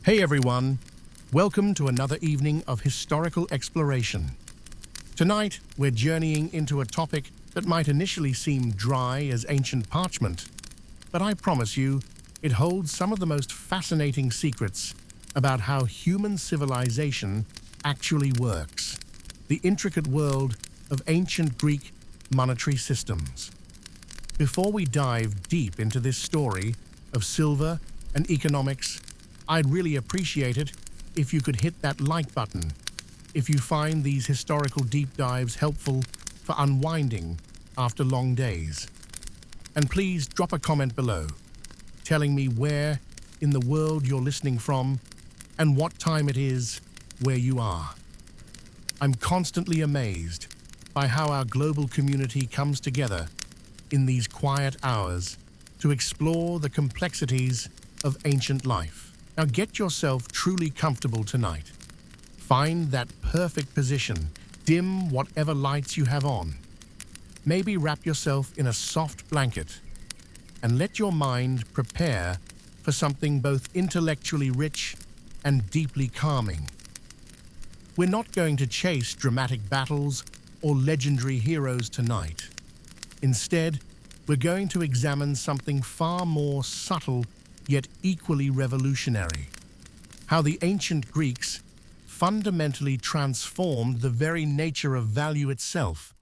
Hey everyone, welcome to another evening of historical exploration. Tonight, we're journeying into a topic that might initially seem dry as ancient parchment, but I promise you, it holds some of the most fascinating secrets about how human civilization actually works, the intricate world of ancient Greek monetary systems. Before we dive deep into this story of silver and economics, I'd really appreciate it if you could hit that like button if you find these historical deep dives helpful for unwinding after long days. And please drop a comment below, telling me where in the world you're listening from and what time it is where you are. I'm constantly amazed by how our global community comes together in these quiet hours to explore the complexities of ancient life. Now get yourself truly comfortable tonight. Find that perfect position, dim whatever lights you have on. Maybe wrap yourself in a soft blanket and let your mind prepare for something both intellectually rich and deeply calming. We're not going to chase dramatic battles or legendary heroes tonight. Instead, we're going to examine something far more subtle yet equally revolutionary: how the ancient Greeks fundamentally transformed the very nature of value itself,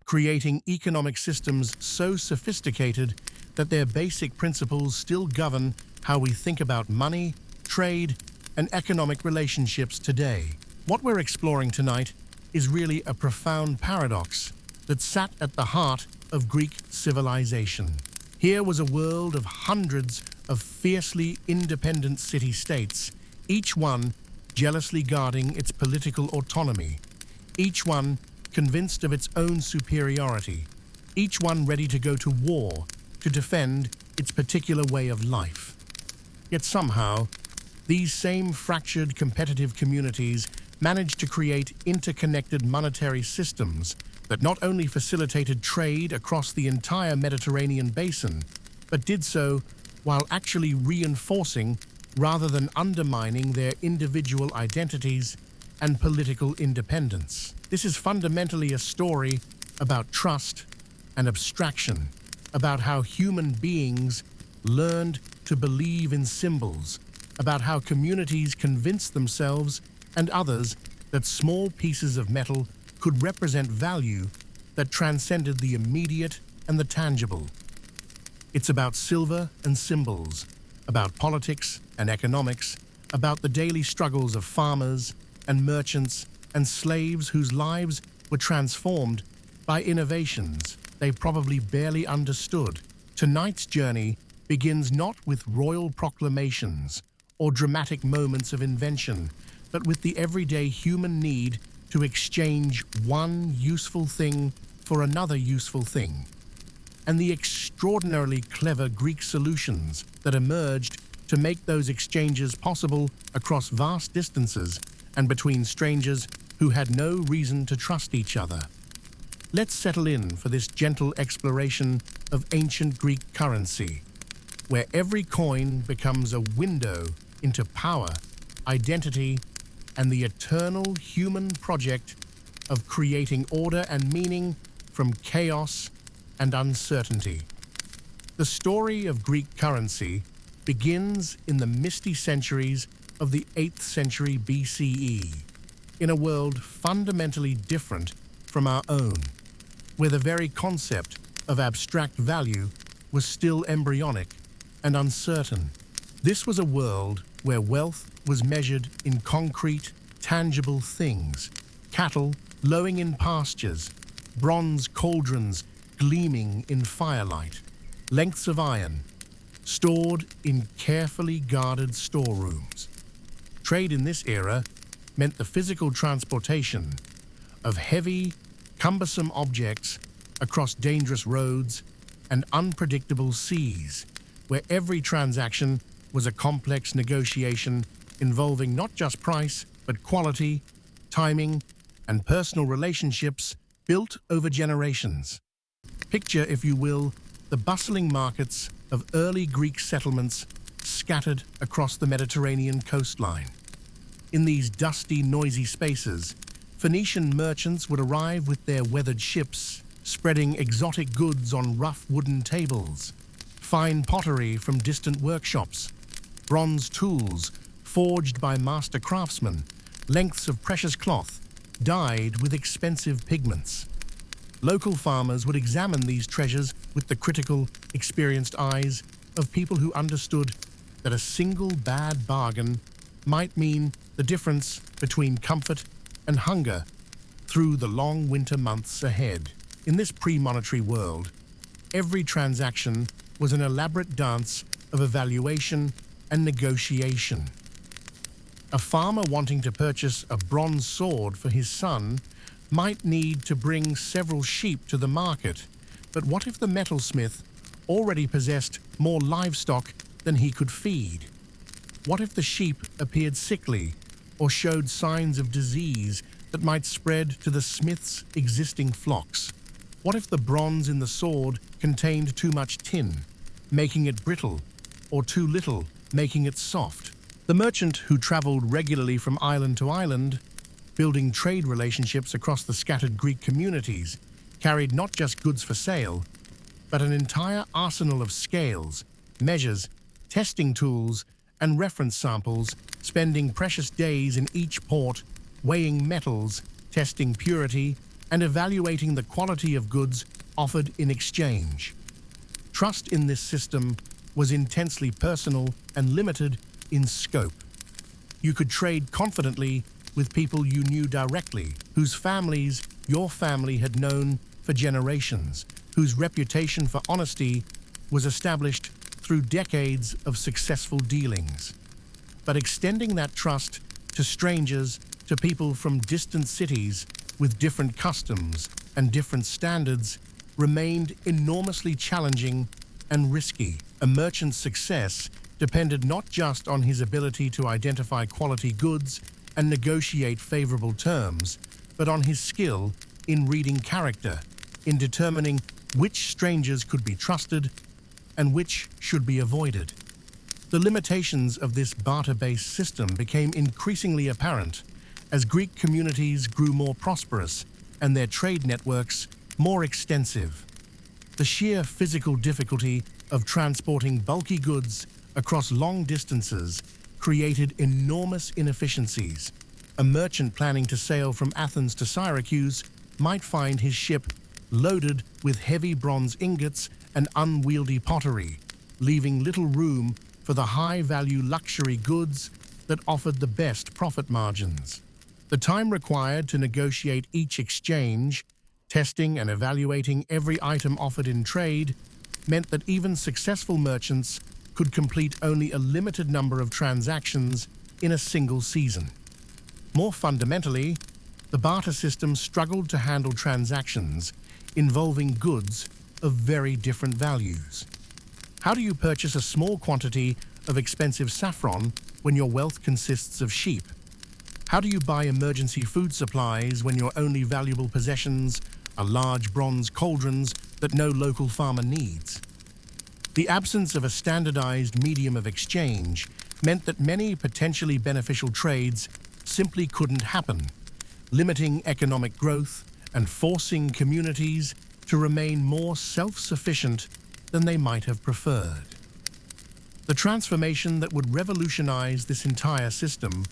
creating economic systems so sophisticated that their basic principles still govern how we think about money, trade, and economic relationships today. What we're exploring tonight is really a profound paradox that sat at the heart of Greek civilization. Here was a world of hundreds of fiercely independent city-states, each one jealously guarding its political autonomy, each one convinced of its own superiority, each one ready to go to war to defend its particular way of life. Yet somehow, these same fractured competitive communities managed to create interconnected monetary systems that not only facilitated trade across the entire Mediterranean basin, but did so while actually reinforcing rather than undermining their individual identities and political independence. This is fundamentally a story about trust and abstraction, about how human beings learned to believe in symbols, about how communities convinced themselves and others that small pieces of metal could represent value that transcended the immediate and the tangible. It's about silver and symbols, about politics and economics, about the daily struggles of farmers and merchants and slaves whose lives were transformed by innovations they probably barely understood. Tonight's journey begins not with royal proclamations or dramatic moments of invention, but with the everyday human need to exchange one useful thing for another useful thing, and the extraordinarily clever Greek solutions that emerged to make those exchanges possible across vast distances and between strangers who had no reason to trust each other. Let's settle in for this gentle exploration of ancient Greek currency, where every coin becomes a window into power, identity, and the eternal human project of creating order and meaning from chaos and uncertainty. The story of Greek currency begins in the misty centuries of the 8th century BCE, in a world fundamentally different from our own, where the very concept of abstract value was still embryonic and uncertain. This was a world where wealth was measured in concrete, tangible things: cattle lowing in pastures, bronze cauldrons gleaming in firelight, lengths of iron stored in carefully guarded storerooms. Trade in this era meant the physical transportation of heavy, cumbersome objects across dangerous roads and unpredictable seas, where every transaction was a complex negotiation involving not just price, but quality, timing, and personal relationships built over generations. Picture, if you will, the bustling markets of early Greek settlements scattered across the Mediterranean coastline. In these dusty, noisy spaces, Phoenician merchants would arrive with their weathered ships, spreading exotic goods on rough wooden tables, fine pottery from distant workshops, bronze tools forged by master craftsmen, lengths of precious cloth dyed with expensive pigments. Local farmers would examine these treasures with the critical, experienced eyes of people who understood that a single bad bargain might mean the difference between comfort and hunger through the long winter months ahead. In this pre-monetary world, every transaction was an elaborate dance of evaluation and negotiation. A farmer wanting to purchase a bronze sword for his son might need to bring several sheep to the market, but what if the metalsmith already possessed more livestock than he could feed? What if the sheep appeared sickly or showed signs of disease that might spread to the smith's existing flocks? What if the bronze in the sword contained too much tin, making it brittle, or too little, making it soft? The merchant who traveled regularly from island to island, building trade relationships across the scattered Greek communities, carried not just goods for sale, but an entire arsenal of scales, measures, testing tools, and reference samples, spending precious days in each port, weighing metals, testing purity, and evaluating the quality of goods offered in exchange. Trust in this system was intensely personal and limited in scope. You could trade confidently with people you knew directly, whose families your family had known for generations, whose reputation for honesty was established through decades of successful dealings. But extending that trust to strangers, to people from distant cities with different customs and different standards, remained enormously challenging and risky. A merchant's success depended not just on his ability to identify quality goods and negotiate favorable terms, but on his skill in reading character, in determining which strangers could be trusted and which should be avoided. The limitations of this barter-based system became increasingly apparent as Greek communities grew more prosperous and their trade networks more extensive. The sheer physical difficulty of transporting bulky goods across long distances created enormous inefficiencies. A merchant planning to sail from Athens to Syracuse might find his ship loaded with heavy bronze ingots and unwieldy pottery, leaving little room for the high-value luxury goods that offered the best profit margins. The time required to negotiate each exchange, testing and evaluating every item offered in trade, meant that even successful merchants could complete only a limited number of transactions in a single season. More fundamentally, the barter system struggled to handle transactions involving goods of very different values. How do you purchase a small quantity of expensive saffron when your wealth consists of sheep? How do you buy emergency food supplies when your only valuable possessions are large bronze cauldrons that no local farmer needs? The absence of a standardized medium of exchange meant that many potentially beneficial trades simply couldn't happen, limiting economic growth and forcing communities to remain more self-sufficient than they might have preferred. The transformation that would revolutionize this entire system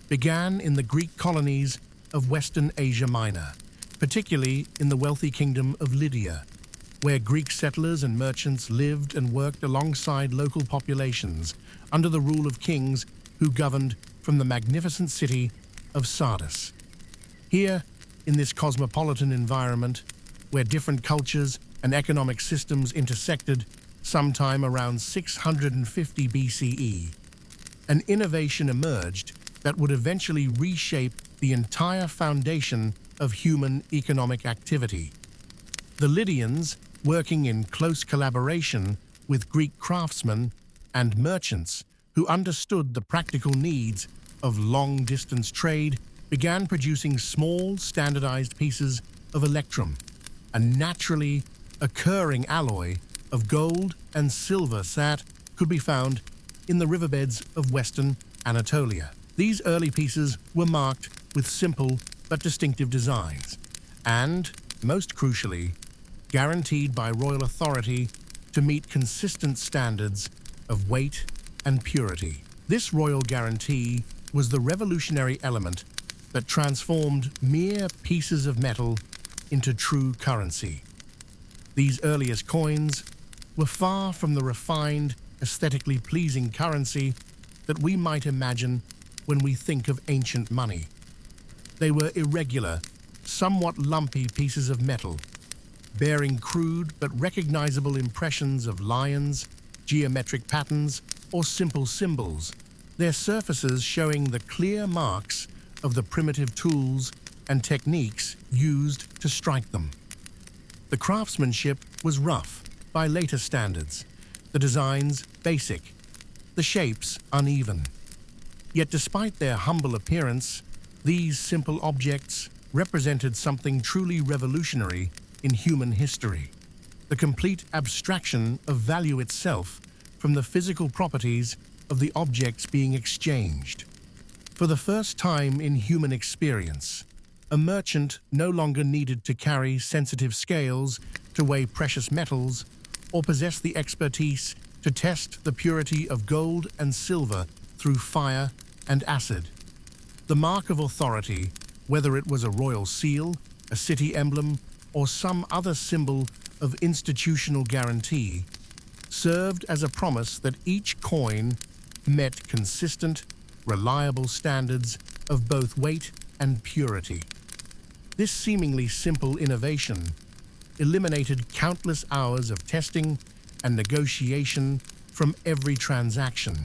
began in the Greek colonies of Western Asia Minor, particularly in the wealthy kingdom of Lydia, where Greek settlers and merchants lived and worked alongside local populations under the rule of kings who governed from the magnificent city of Sardis. Here, in this cosmopolitan environment, where different cultures and economic systems intersected sometime around 650 BCE, an innovation emerged that would eventually reshape the entire foundation of human economic activity. The Lydians, working in close collaboration with Greek craftsmen and merchants who understood the practical needs of long-distance trade, began producing small, standardized pieces of electrum, a naturally occurring alloy of gold and silver that could be found in the riverbeds of western Anatolia. These early pieces were marked with simple but distinctive designs and, most crucially, guaranteed by royal authority to meet consistent standards of weight and purity. This royal guarantee was the revolutionary element that transformed mere pieces of metal into true currency. These earliest coins were far from the refined, aesthetically pleasing currency that we might imagine when we think of ancient money. They were irregular, somewhat lumpy pieces of metal, bearing crude but recognizable impressions of lions, geometric patterns, or simple symbols, their surfaces showing the clear marks of the primitive tools and techniques used to strike them. The craftsmanship was rough by later standards, the designs basic, the shapes uneven. Yet despite their humble appearance, these simple objects represented something truly revolutionary in human history: the complete abstraction of value itself from the physical properties of the objects being exchanged. For the first time in human experience, a merchant no longer needed to carry sensitive scales to weigh precious metals or possess the expertise to test the purity of gold and silver through fire and acid. The mark of authority, whether it was a royal seal, a city emblem, or some other symbol of institutional guarantee, served as a promise that each coin met consistent, reliable standards of both weight and purity. This seemingly simple innovation eliminated countless hours of testing and negotiation from every transaction.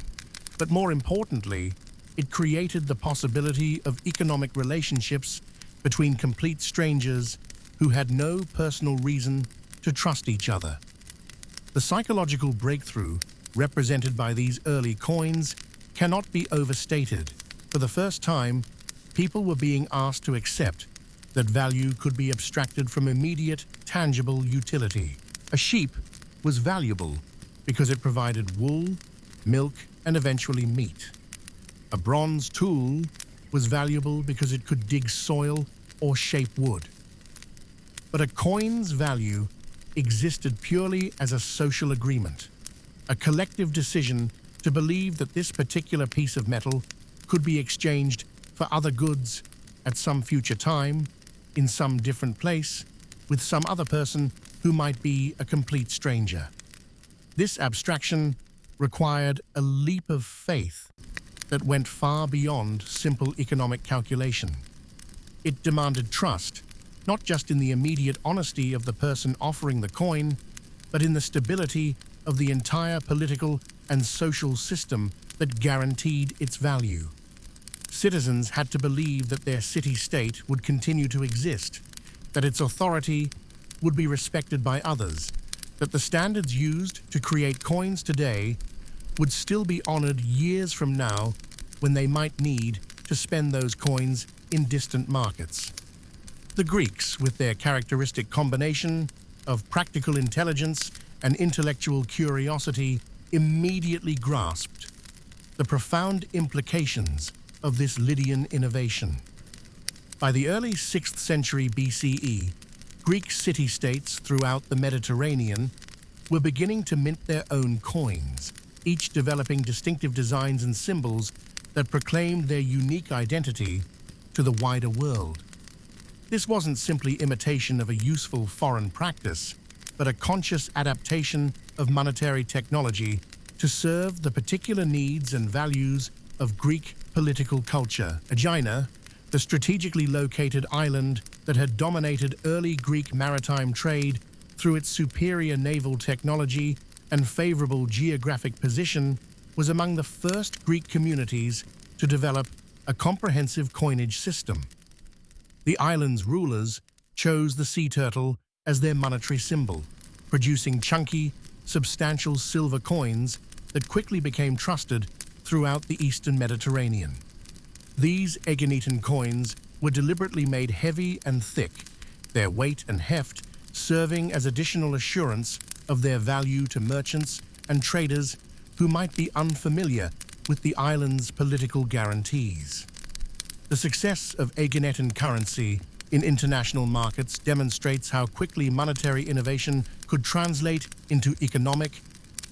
But more importantly, it created the possibility of economic relationships between complete strangers who had no personal reason to trust each other. The psychological breakthrough represented by these early coins cannot be overstated. For the first time, people were being asked to accept that value could be abstracted from immediate, tangible utility. A sheep was valuable because it provided wool, milk, and eventually meat. A bronze tool was valuable because it could dig soil or shape wood. But a coin's value existed purely as a social agreement, a collective decision to believe that this particular piece of metal could be exchanged for other goods at some future time, in some different place, with some other person who might be a complete stranger. This abstraction required a leap of faith that went far beyond simple economic calculation. It demanded trust, not just in the immediate honesty of the person offering the coin, but in the stability of the entire political and social system that guaranteed its value. Citizens had to believe that their city-state would continue to exist, that its authority would be respected by others, that the standards used to create coins today would still be honored years from now when they might need to spend those coins in distant markets. The Greeks, with their characteristic combination of practical intelligence and intellectual curiosity, immediately grasped the profound implications of this Lydian innovation. By the early 6th century BCE, Greek city-states throughout the Mediterranean were beginning to mint their own coins, each developing distinctive designs and symbols that proclaimed their unique identity to the wider world. This wasn't simply imitation of a useful foreign practice, but a conscious adaptation of monetary technology to serve the particular needs and values of Greek political culture. Aegina, the strategically located island that had dominated early Greek maritime trade through its superior naval technology and favorable geographic position, was among the first Greek communities to develop a comprehensive coinage system. The island's rulers chose the sea turtle as their monetary symbol, producing chunky, substantial silver coins that quickly became trusted throughout the eastern Mediterranean. These Aeginian coins were deliberately made heavy and thick, their weight and heft serving as additional assurance of their value to merchants and traders who might be unfamiliar with the island's political guarantees. The success of Aeginetan currency in international markets demonstrates how quickly monetary innovation could translate into economic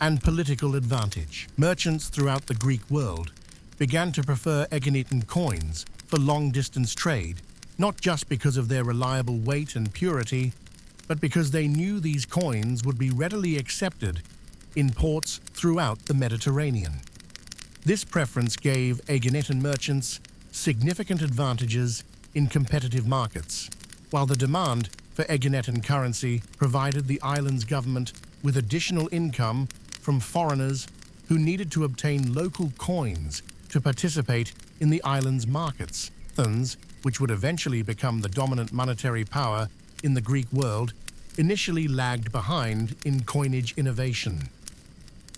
and political advantage. Merchants throughout the Greek world began to prefer Aeginetan coins for long-distance trade, not just because of their reliable weight and purity, but because they knew these coins would be readily accepted in ports throughout the Mediterranean. This preference gave Aeginetan merchants significant advantages in competitive markets, while the demand for Aeginetan currency provided the island's government with additional income from foreigners who needed to obtain local coins to participate in the island's markets. Athens, which would eventually become the dominant monetary power in the Greek world, initially lagged behind in coinage innovation.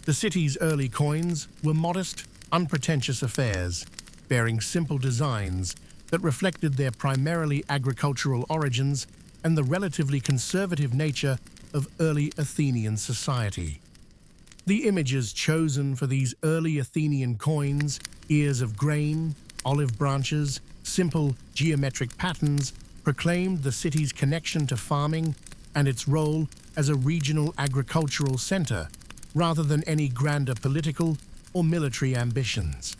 The city's early coins were modest, unpretentious affairs, bearing simple designs that reflected their primarily agricultural origins and the relatively conservative nature of early Athenian society. The images chosen for these early Athenian coins, ears of grain, olive branches, simple geometric patterns, proclaimed the city's connection to farming and its role as a regional agricultural center, rather than any grander political or military ambitions.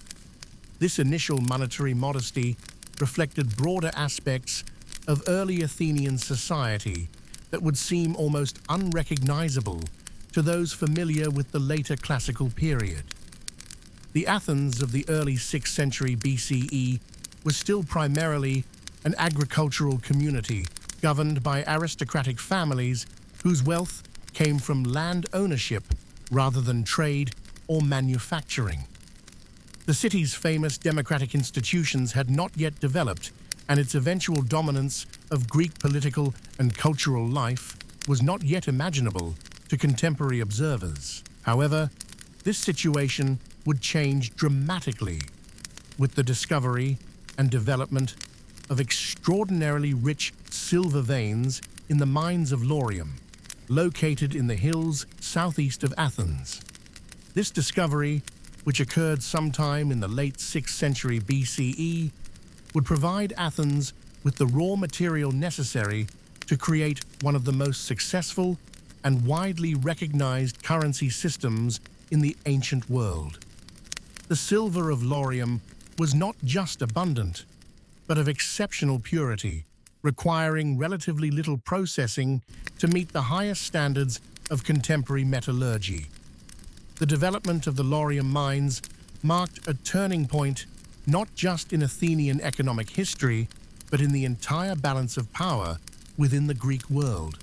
This initial monetary modesty reflected broader aspects of early Athenian society that would seem almost unrecognizable to those familiar with the later classical period. The Athens of the early 6th century BCE was still primarily an agricultural community governed by aristocratic families whose wealth came from land ownership rather than trade or manufacturing. The city's famous democratic institutions had not yet developed, and its eventual dominance of Greek political and cultural life was not yet imaginable to contemporary observers. However, this situation would change dramatically with the discovery and development of extraordinarily rich silver veins in the mines of Laurium, located in the hills southeast of Athens. This discovery, which occurred sometime in the late 6th century BCE, would provide Athens with the raw material necessary to create one of the most successful and widely recognized currency systems in the ancient world. The silver of Laurium was not just abundant, but of exceptional purity, requiring relatively little processing to meet the highest standards of contemporary metallurgy. The development of the Laurium mines marked a turning point not just in Athenian economic history, but in the entire balance of power within the Greek world.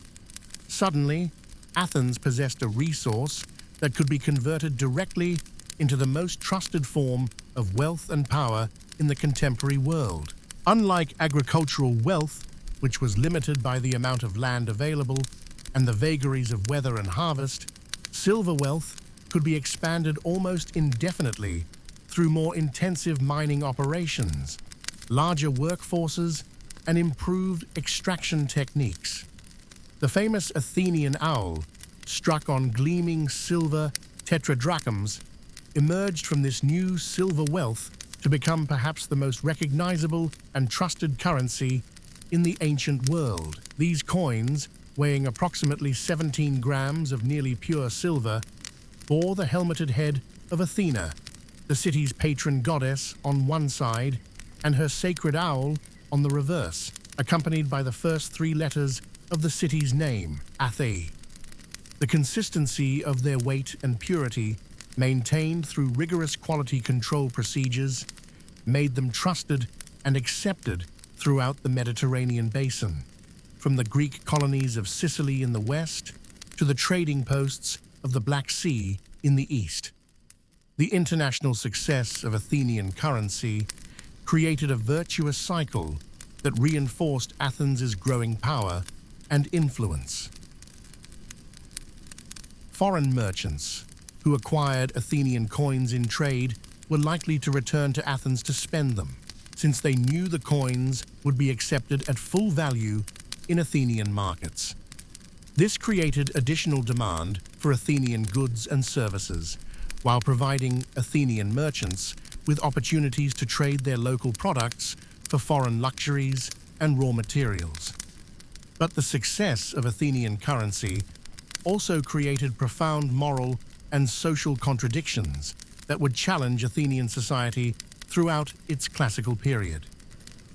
Suddenly, Athens possessed a resource that could be converted directly into the most trusted form of wealth and power in the contemporary world. Unlike agricultural wealth, which was limited by the amount of land available and the vagaries of weather and harvest, silver wealth could be expanded almost indefinitely through more intensive mining operations, larger workforces, and improved extraction techniques. The famous Athenian owl, struck on gleaming silver tetradrachms, emerged from this new silver wealth to become perhaps the most recognizable and trusted currency in the ancient world. These coins, weighing approximately 17 grams of nearly pure silver, bore the helmeted head of Athena, the city's patron goddess, on one side, and her sacred owl on the reverse, accompanied by the first 3 letters of the city's name, Athene. The consistency of their weight and purity, maintained through rigorous quality control procedures, made them trusted and accepted throughout the Mediterranean basin, from the Greek colonies of Sicily in the west to the trading posts of the Black Sea in the east. The international success of Athenian currency created a virtuous cycle that reinforced Athens' growing power and influence. Foreign merchants who acquired Athenian coins in trade were likely to return to Athens to spend them, since they knew the coins would be accepted at full value in Athenian markets. This created additional demand for Athenian goods and services, while providing Athenian merchants with opportunities to trade their local products for foreign luxuries and raw materials. But the success of Athenian currency also created profound moral and social contradictions that would challenge Athenian society throughout its classical period.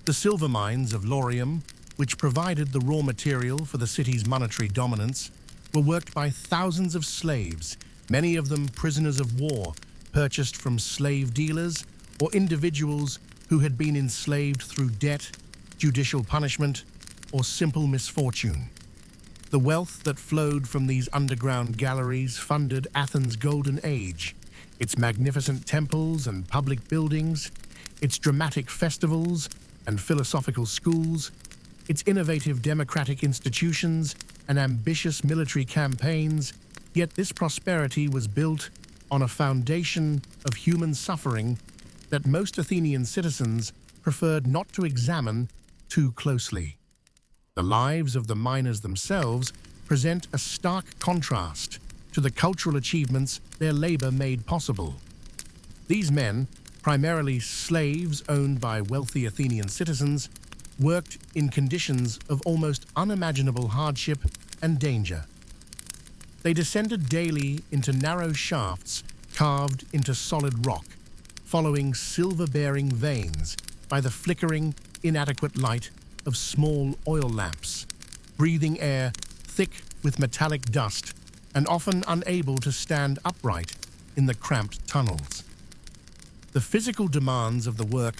The silver mines of Laurium, which provided the raw material for the city's monetary dominance, were worked by thousands of slaves, many of them prisoners of war, purchased from slave dealers or individuals who had been enslaved through debt, judicial punishment, or simple misfortune. The wealth that flowed from these underground galleries funded Athens' golden age, its magnificent temples and public buildings, its dramatic festivals and philosophical schools, its innovative democratic institutions and ambitious military campaigns. Yet this prosperity was built on a foundation of human suffering that most Athenian citizens preferred not to examine too closely. The lives of the miners themselves present a stark contrast to the cultural achievements their labor made possible. These men, primarily slaves owned by wealthy Athenian citizens, worked in conditions of almost unimaginable hardship and danger. They descended daily into narrow shafts carved into solid rock, following silver-bearing veins by the flickering, inadequate light of small oil lamps, breathing air thick with metallic dust and often unable to stand upright in the cramped tunnels. The physical demands of the work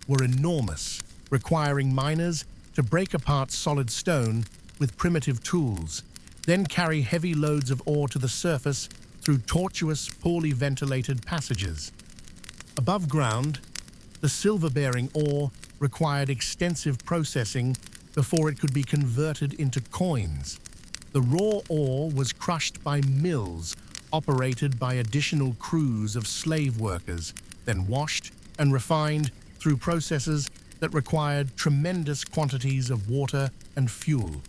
were enormous, requiring miners to break apart solid stone with primitive tools, then carry heavy loads of ore to the surface through tortuous, poorly ventilated passages. Above ground, the silver-bearing ore required extensive processing before it could be converted into coins. The raw ore was crushed by mills operated by additional crews of slave workers, then washed and refined through processes that required tremendous quantities of water and fuel.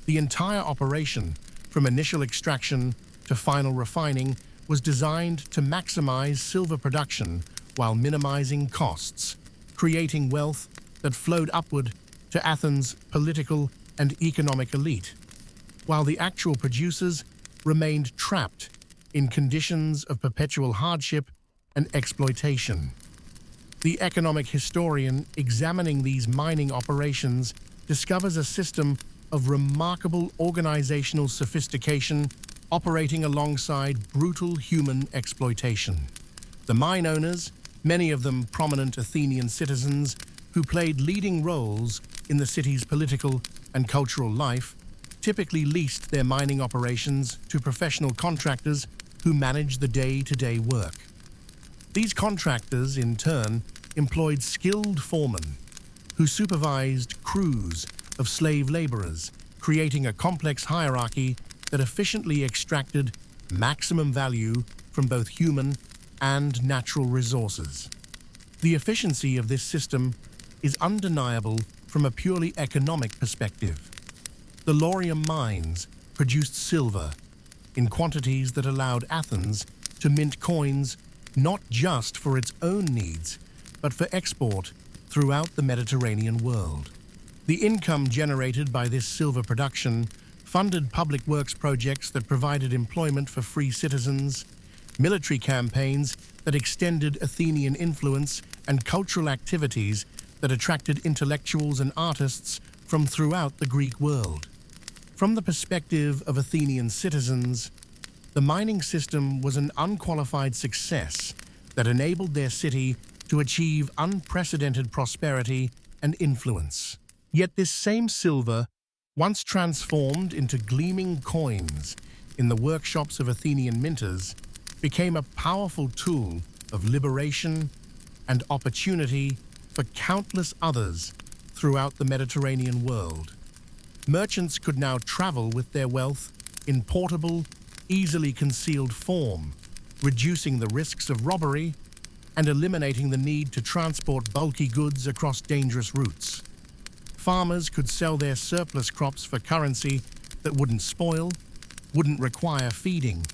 The entire operation, from initial extraction to final refining, was designed to maximize silver production while minimizing costs, creating wealth that flowed upward to Athens' political and economic elite, while the actual producers remained trapped in conditions of perpetual hardship and exploitation. The economic historian examining these mining operations discovers a system of remarkable organizational sophistication operating alongside brutal human exploitation. The mine owners, many of them prominent Athenian citizens who played leading roles in the city's political and cultural life, typically leased their mining operations to professional contractors who managed the day-to-day work. These contractors, in turn, employed skilled foremen who supervised crews of slave laborers, creating a complex hierarchy that efficiently extracted maximum value from both human and natural resources. The efficiency of this system is undeniable from a purely economic perspective. The Laurium mines produced silver in quantities that allowed Athens to mint coins not just for its own needs, but for export throughout the Mediterranean world. The income generated by this silver production funded public works projects that provided employment for free citizens, military campaigns that extended Athenian influence, and cultural activities that attracted intellectuals and artists from throughout the Greek world. From the perspective of Athenian citizens, the mining system was an unqualified success that enabled their city to achieve unprecedented prosperity and influence. Yet this same silver, once transformed into gleaming coins in the workshops of Athenian minters, became a powerful tool of liberation and opportunity for countless others throughout the Mediterranean world. Merchants could now travel with their wealth in portable, easily concealed form, reducing the risks of robbery and eliminating the need to transport bulky goods across dangerous routes. Farmers could sell their surplus crops for currency that wouldn't spoil, wouldn't require feeding,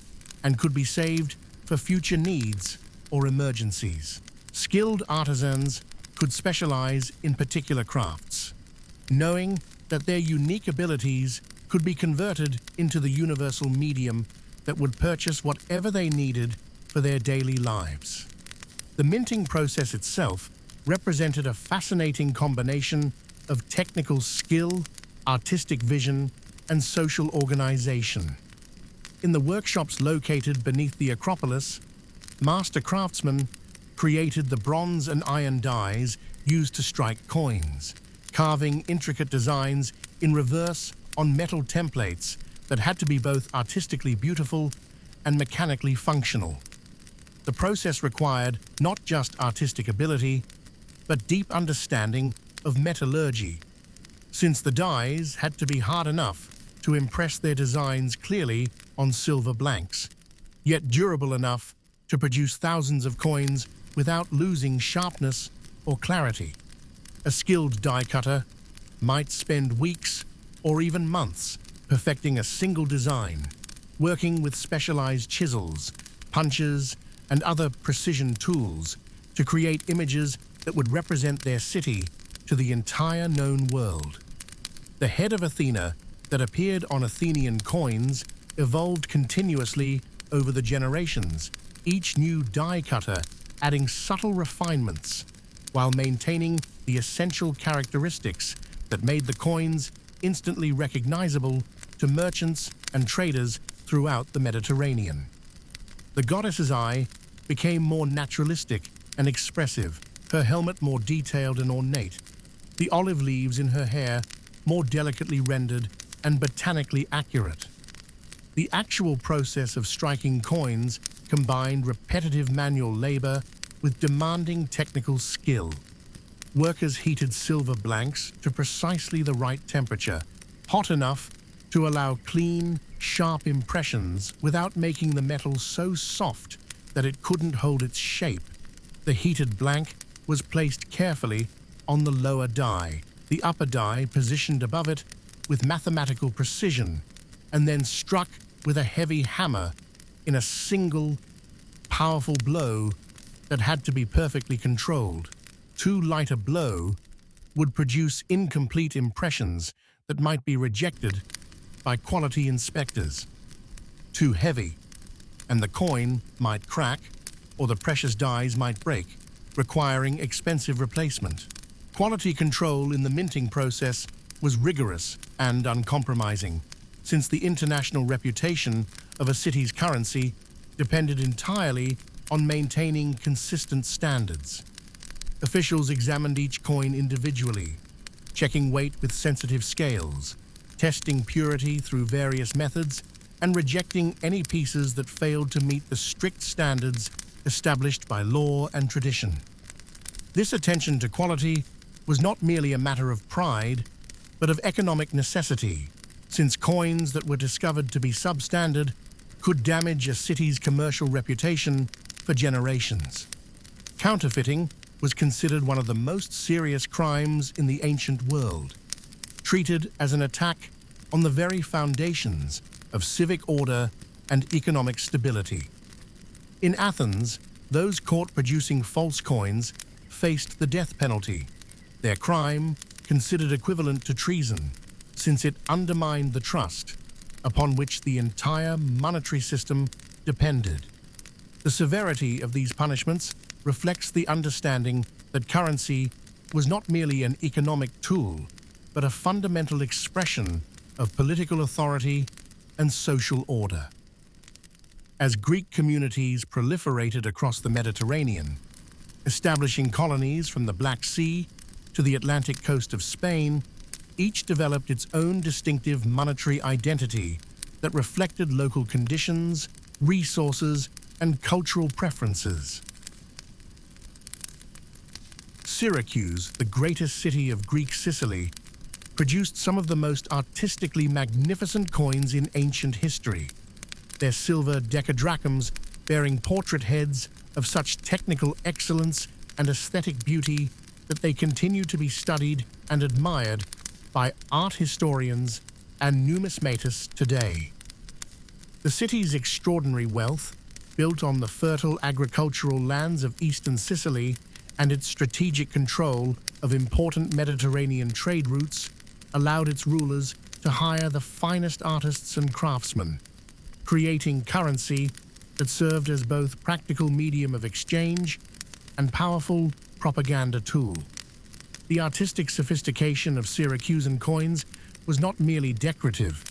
and could be saved for future needs or emergencies. Skilled artisans could specialize in particular crafts, knowing that their unique abilities could be converted into the universal medium that would purchase whatever they needed for their daily lives. The minting process itself represented a fascinating combination of technical skill, artistic vision, and social organization. In the workshops located beneath the Acropolis, master craftsmen created the bronze and iron dies used to strike coins, carving intricate designs in reverse on metal templates that had to be both artistically beautiful and mechanically functional. The process required not just artistic ability, but deep understanding of metallurgy, since the dies had to be hard enough to impress their designs clearly on silver blanks, yet durable enough to produce thousands of coins without losing sharpness or clarity. A skilled die cutter might spend weeks or even months perfecting a single design, working with specialized chisels, punches, and other precision tools to create images that would represent their city to the entire known world. The head of Athena that appeared on Athenian coins evolved continuously over the generations, each new die cutter adding subtle refinements while maintaining the essential characteristics that made the coins instantly recognizable to merchants and traders throughout the Mediterranean. The goddess's eye became more naturalistic and expressive, her helmet more detailed and ornate, the olive leaves in her hair more delicately rendered and botanically accurate. The actual process of striking coins combined repetitive manual labor with demanding technical skill. Workers heated silver blanks to precisely the right temperature, hot enough to allow clean, sharp impressions without making the metal so soft that it couldn't hold its shape. The heated blank was placed carefully on the lower die, the upper die positioned above it with mathematical precision, and then struck with a heavy hammer in a single, powerful blow that had to be perfectly controlled. Too light a blow would produce incomplete impressions that might be rejected by quality inspectors. Too heavy, and the coin might crack or the precious dies might break, requiring expensive replacement. Quality control in the minting process was rigorous and uncompromising, since the international reputation of a city's currency depended entirely on maintaining consistent standards. Officials examined each coin individually, checking weight with sensitive scales, testing purity through various methods, and rejecting any pieces that failed to meet the strict standards established by law and tradition. This attention to quality was not merely a matter of pride, but of economic necessity, since coins that were discovered to be substandard could damage a city's commercial reputation for generations. Counterfeiting was considered one of the most serious crimes in the ancient world, treated as an attack on the very foundations of civic order and economic stability. In Athens, those caught producing false coins faced the death penalty, their crime considered equivalent to treason, since it undermined the trust upon which the entire monetary system depended. The severity of these punishments reflects the understanding that currency was not merely an economic tool, but a fundamental expression of political authority and social order. As Greek communities proliferated across the Mediterranean, establishing colonies from the Black Sea to the Atlantic coast of Spain, each developed its own distinctive monetary identity that reflected local conditions, resources, and cultural preferences. Syracuse, the greatest city of Greek Sicily, produced some of the most artistically magnificent coins in ancient history, their silver decadrachms bearing portrait heads of such technical excellence and aesthetic beauty that they continue to be studied and admired by art historians and numismatists today. The city's extraordinary wealth built on the fertile agricultural lands of eastern Sicily and its strategic control of important Mediterranean trade routes, allowed its rulers to hire the finest artists and craftsmen, creating currency that served as both practical medium of exchange and powerful propaganda tool. The artistic sophistication of Syracusan coins was not merely decorative,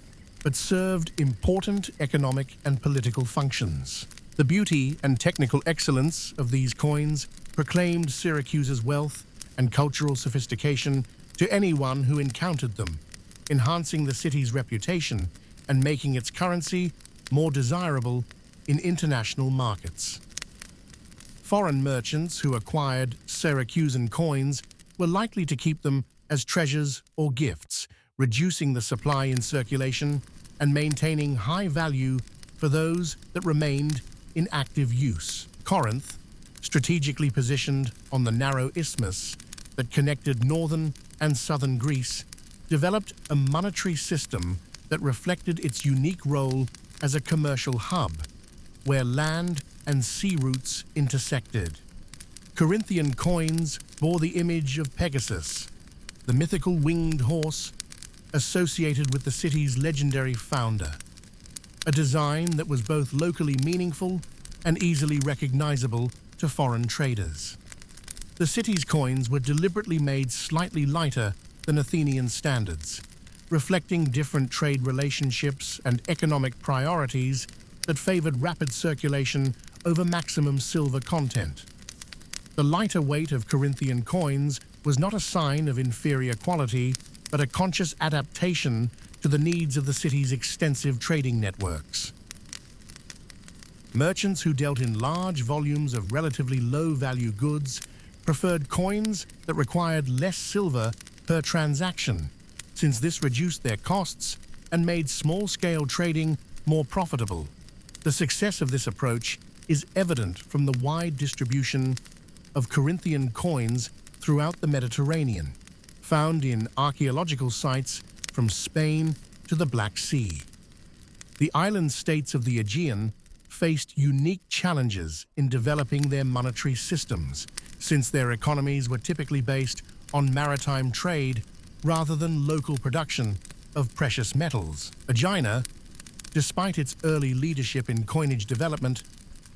but served important economic and political functions. The beauty and technical excellence of these coins proclaimed Syracuse's wealth and cultural sophistication to anyone who encountered them, enhancing the city's reputation and making its currency more desirable in international markets. Foreign merchants who acquired Syracusan coins were likely to keep them as treasures or gifts, reducing the supply in circulation and maintaining high value for those that remained in active use. Corinth, strategically positioned on the narrow isthmus that connected northern and southern Greece, developed a monetary system that reflected its unique role as a commercial hub, where land and sea routes intersected. Corinthian coins bore the image of Pegasus, the mythical winged horse associated with the city's legendary founder, a design that was both locally meaningful and easily recognizable to foreign traders. The city's coins were deliberately made slightly lighter than Athenian standards, reflecting different trade relationships and economic priorities that favored rapid circulation over maximum silver content. The lighter weight of Corinthian coins was not a sign of inferior quality, but a conscious adaptation to the needs of the city's extensive trading networks. Merchants who dealt in large volumes of relatively low-value goods preferred coins that required less silver per transaction, since this reduced their costs and made small-scale trading more profitable. The success of this approach is evident from the wide distribution of Corinthian coins throughout the Mediterranean, found in archaeological sites from Spain to the Black Sea. The island states of the Aegean faced unique challenges in developing their monetary systems, since their economies were typically based on maritime trade rather than local production of precious metals. Aegina, despite its early leadership in coinage development,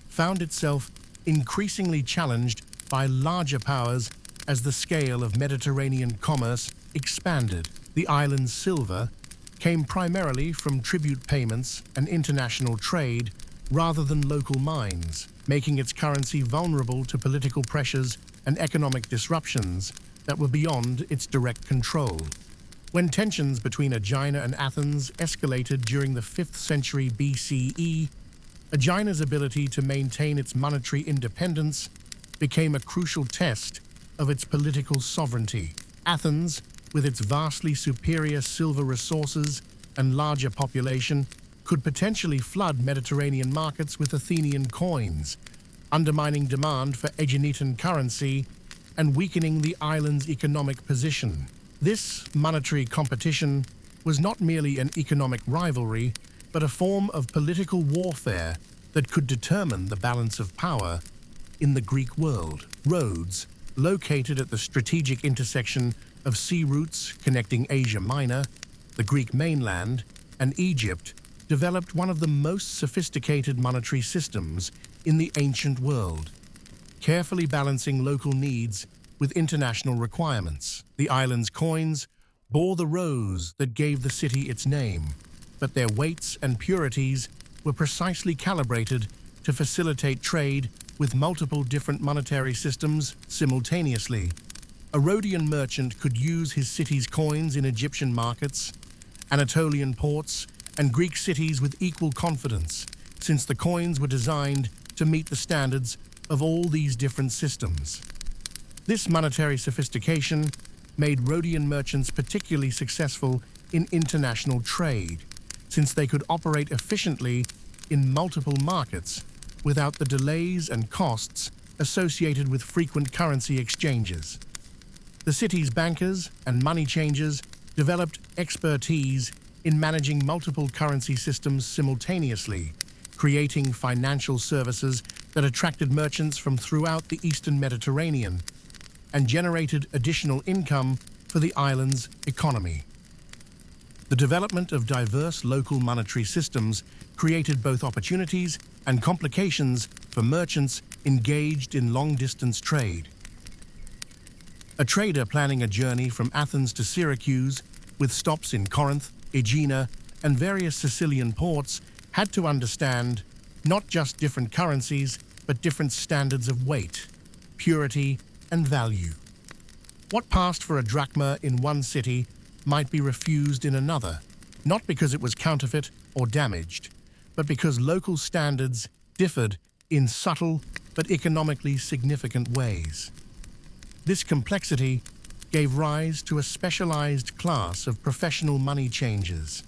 found itself increasingly challenged by larger powers as the scale of Mediterranean commerce expanded. The island's silver came primarily from tribute payments and international trade rather than local mines, making its currency vulnerable to political pressures and economic disruptions that were beyond its direct control. When tensions between Aegina and Athens escalated during the 5th century BCE, Aegina's ability to maintain its monetary independence became a crucial test of its political sovereignty. Athens, with its vastly superior silver resources and larger population, could potentially flood Mediterranean markets with Athenian coins, undermining demand for Aeginetan currency and weakening the island's economic position. This monetary competition was not merely an economic rivalry, but a form of political warfare that could determine the balance of power in the Greek world. Roads, located at the strategic intersection of sea routes connecting Asia Minor, the Greek mainland, and Egypt, developed one of the most sophisticated monetary systems in the ancient world, carefully balancing local needs with international requirements. The island's coins bore the rose that gave the city its name, but their weights and purities were precisely calibrated to facilitate trade with multiple different monetary systems simultaneously. A Rhodian merchant could use his city's coins in Egyptian markets, Anatolian ports, and Greek cities with equal confidence, since the coins were designed to meet the standards of all these different systems. This monetary sophistication made Rhodian merchants particularly successful in international trade, since they could operate efficiently in multiple markets without the delays and costs associated with frequent currency exchanges. The city's bankers and money changers developed expertise in managing multiple currency systems simultaneously, creating financial services that attracted merchants from throughout the eastern Mediterranean and generated additional income for the island's economy. The development of diverse local monetary systems created both opportunities and complications for merchants engaged in long-distance trade. A trader planning a journey from Athens to Syracuse, with stops in Corinth, Aegina, and various Sicilian ports, had to understand not just different currencies, but different standards of weight, purity, and value. What passed for a drachma in one city might be refused in another, not because it was counterfeit or damaged, but because local standards differed in subtle but economically significant ways. This complexity gave rise to a specialized class of professional money changers,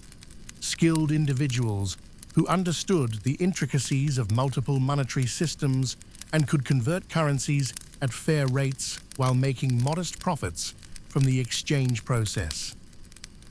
skilled individuals who understood the intricacies of multiple monetary systems and could convert currencies at fair rates while making modest profits from the exchange process.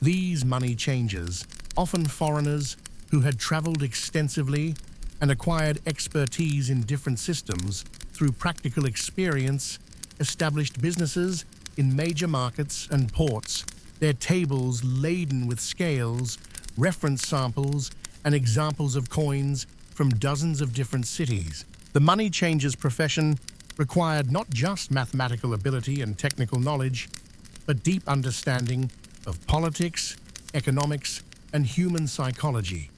These money changers, often foreigners who had traveled extensively and acquired expertise in different systems through practical experience, established businesses in major markets and ports, their tables laden with scales, reference samples, and examples of coins from dozens of different cities. The money changer's profession required not just mathematical ability and technical knowledge, but deep understanding of politics, economics, and human psychology.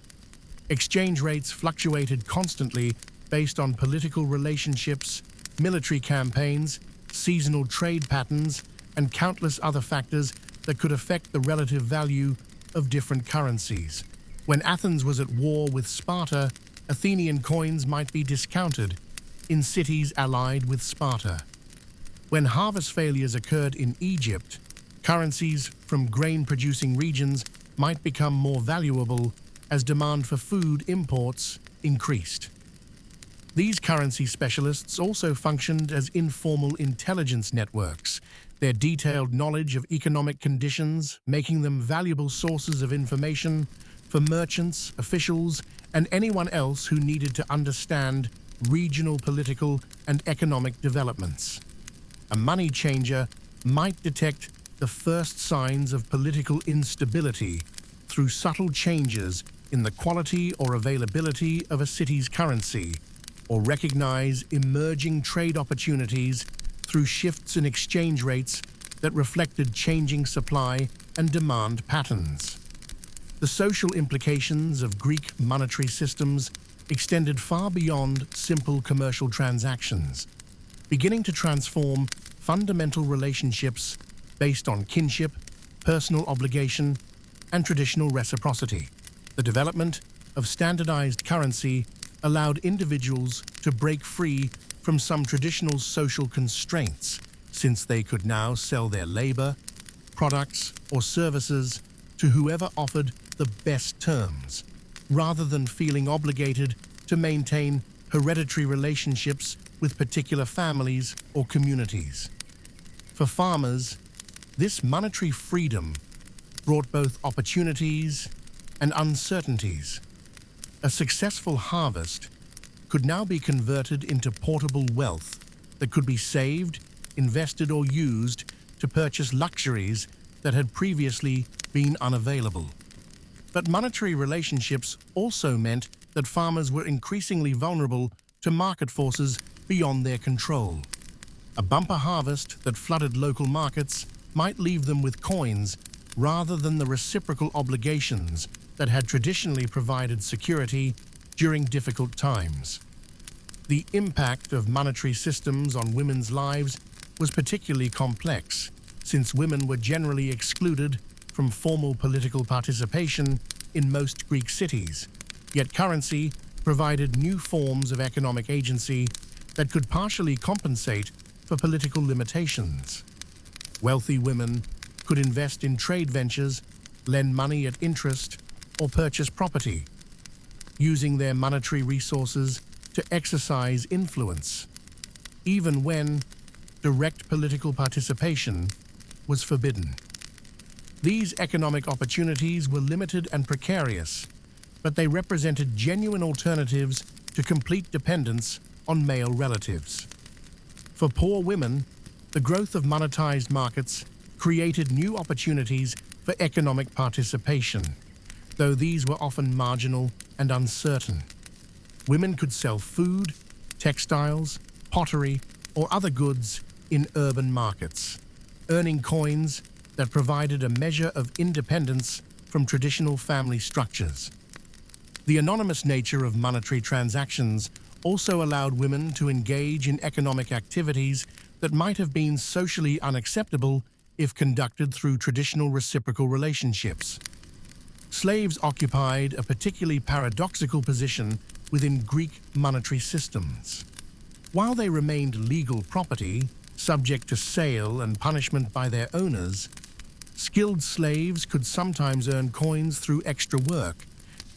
Exchange rates fluctuated constantly based on political relationships, military campaigns, seasonal trade patterns, and countless other factors that could affect the relative value of different currencies. When Athens was at war with Sparta, Athenian coins might be discounted in cities allied with Sparta. When harvest failures occurred in Egypt, currencies from grain-producing regions might become more valuable as demand for food imports increased. These currency specialists also functioned as informal intelligence networks, their detailed knowledge of economic conditions making them valuable sources of information for merchants, officials, and anyone else who needed to understand regional political and economic developments. A money changer might detect the first signs of political instability through subtle changes in the quality or availability of a city's currency, or recognize emerging trade opportunities through shifts in exchange rates that reflected changing supply and demand patterns. The social implications of Greek monetary systems extended far beyond simple commercial transactions, beginning to transform fundamental relationships based on kinship, personal obligation, and traditional reciprocity. The development of standardized currency allowed individuals to break free from some traditional social constraints, since they could now sell their labor, products, or services to whoever offered the best terms, rather than feeling obligated to maintain hereditary relationships with particular families or communities. For farmers, this monetary freedom brought both opportunities and uncertainties. A successful harvest could now be converted into portable wealth that could be saved, invested, or used to purchase luxuries that had previously been unavailable. But monetary relationships also meant that farmers were increasingly vulnerable to market forces beyond their control. A bumper harvest that flooded local markets might leave them with coins rather than the reciprocal obligations that had traditionally provided security during difficult times. The impact of monetary systems on women's lives was particularly complex, since women were generally excluded from formal political participation in most Greek cities, yet currency provided new forms of economic agency that could partially compensate for political limitations. Wealthy women could invest in trade ventures, lend money at interest, or purchase property, using their monetary resources to exercise influence, even when direct political participation was forbidden. These economic opportunities were limited and precarious, but they represented genuine alternatives to complete dependence on male relatives. For poor women, the growth of monetized markets created new opportunities for economic participation, though these were often marginal and uncertain. Women could sell food, textiles, pottery, or other goods in urban markets, earning coins that provided a measure of independence from traditional family structures. The anonymous nature of monetary transactions also allowed women to engage in economic activities that might have been socially unacceptable if conducted through traditional reciprocal relationships. Slaves occupied a particularly paradoxical position within Greek monetary systems. While they remained legal property, subject to sale and punishment by their owners, skilled slaves could sometimes earn coins through extra work,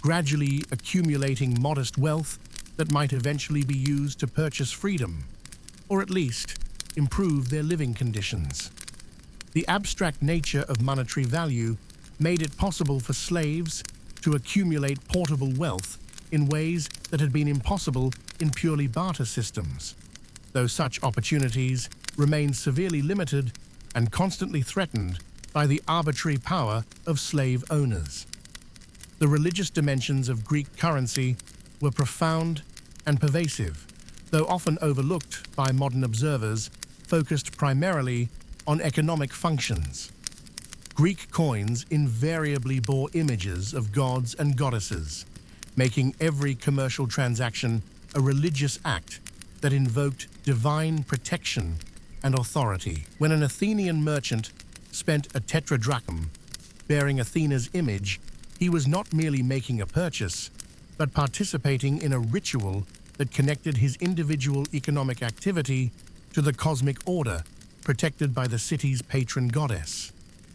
gradually accumulating modest wealth that might eventually be used to purchase freedom, or at least improve their living conditions. The abstract nature of monetary value made it possible for slaves to accumulate portable wealth in ways that had been impossible in purely barter systems, though such opportunities remained severely limited and constantly threatened by the arbitrary power of slave owners. The religious dimensions of Greek currency were profound and pervasive, though often overlooked by modern observers, focused primarily on economic functions. Greek coins invariably bore images of gods and goddesses, making every commercial transaction a religious act that invoked divine protection and authority. When an Athenian merchant spent a tetradrachm bearing Athena's image, he was not merely making a purchase, but participating in a ritual that connected his individual economic activity to the cosmic order protected by the city's patron goddess.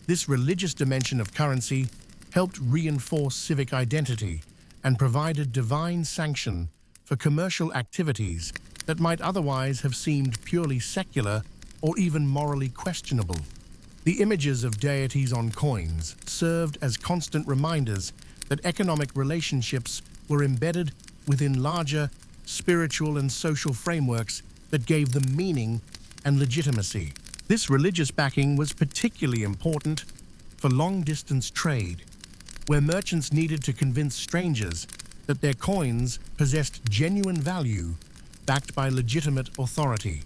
This religious dimension of currency helped reinforce civic identity and provided divine sanction for commercial activities that might otherwise have seemed purely secular or even morally questionable. The images of deities on coins served as constant reminders that economic relationships were embedded within larger spiritual and social frameworks that gave them meaning and legitimacy. This religious backing was particularly important for long-distance trade, where merchants needed to convince strangers that their coins possessed genuine value backed by legitimate authority.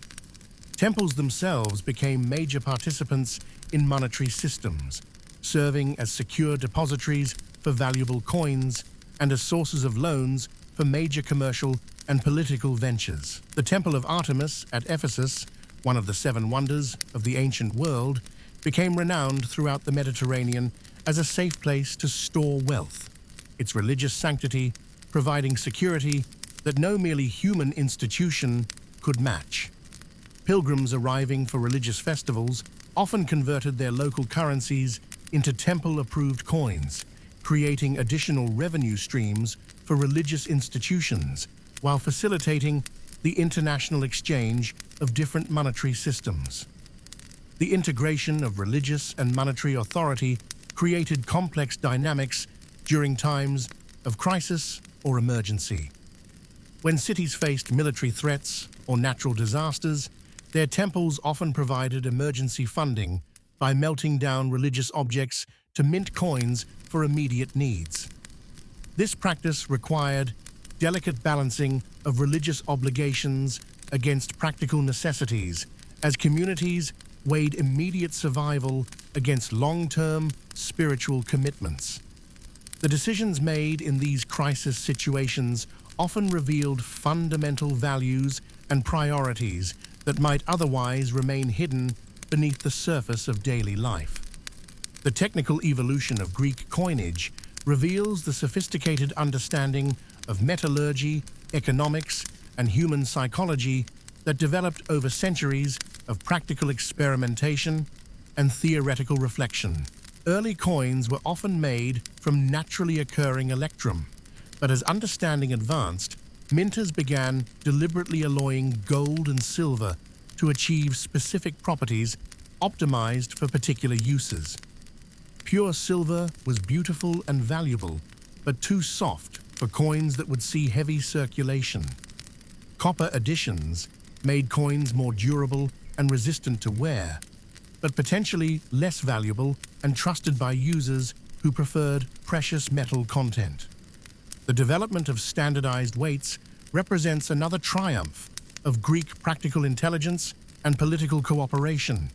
Temples themselves became major participants in monetary systems, serving as secure depositories for valuable coins and as sources of loans for major commercial and political ventures. The Temple of Artemis at Ephesus, one of the seven wonders of the ancient world, became renowned throughout the Mediterranean as a safe place to store wealth, its religious sanctity providing security that no merely human institution could match. Pilgrims arriving for religious festivals often converted their local currencies into temple-approved coins, creating additional revenue streams for religious institutions while facilitating the international exchange of different monetary systems. The integration of religious and monetary authority created complex dynamics during times of crisis or emergency. When cities faced military threats or natural disasters, their temples often provided emergency funding by melting down religious objects to mint coins for immediate needs. This practice required delicate balancing of religious obligations against practical necessities as communities weighed immediate survival against long-term spiritual commitments. The decisions made in these crisis situations often revealed fundamental values and priorities that might otherwise remain hidden beneath the surface of daily life. The technical evolution of Greek coinage reveals the sophisticated understanding of metallurgy, economics, and human psychology that developed over centuries of practical experimentation and theoretical reflection. Early coins were often made from naturally occurring electrum, but as understanding advanced, minters began deliberately alloying gold and silver to achieve specific properties optimized for particular uses. Pure silver was beautiful and valuable, but too soft for coins that would see heavy circulation. Copper additions made coins more durable and resistant to wear, but potentially less valuable and trusted by users who preferred precious metal content. The development of standardized weights represents another triumph of Greek practical intelligence and political cooperation.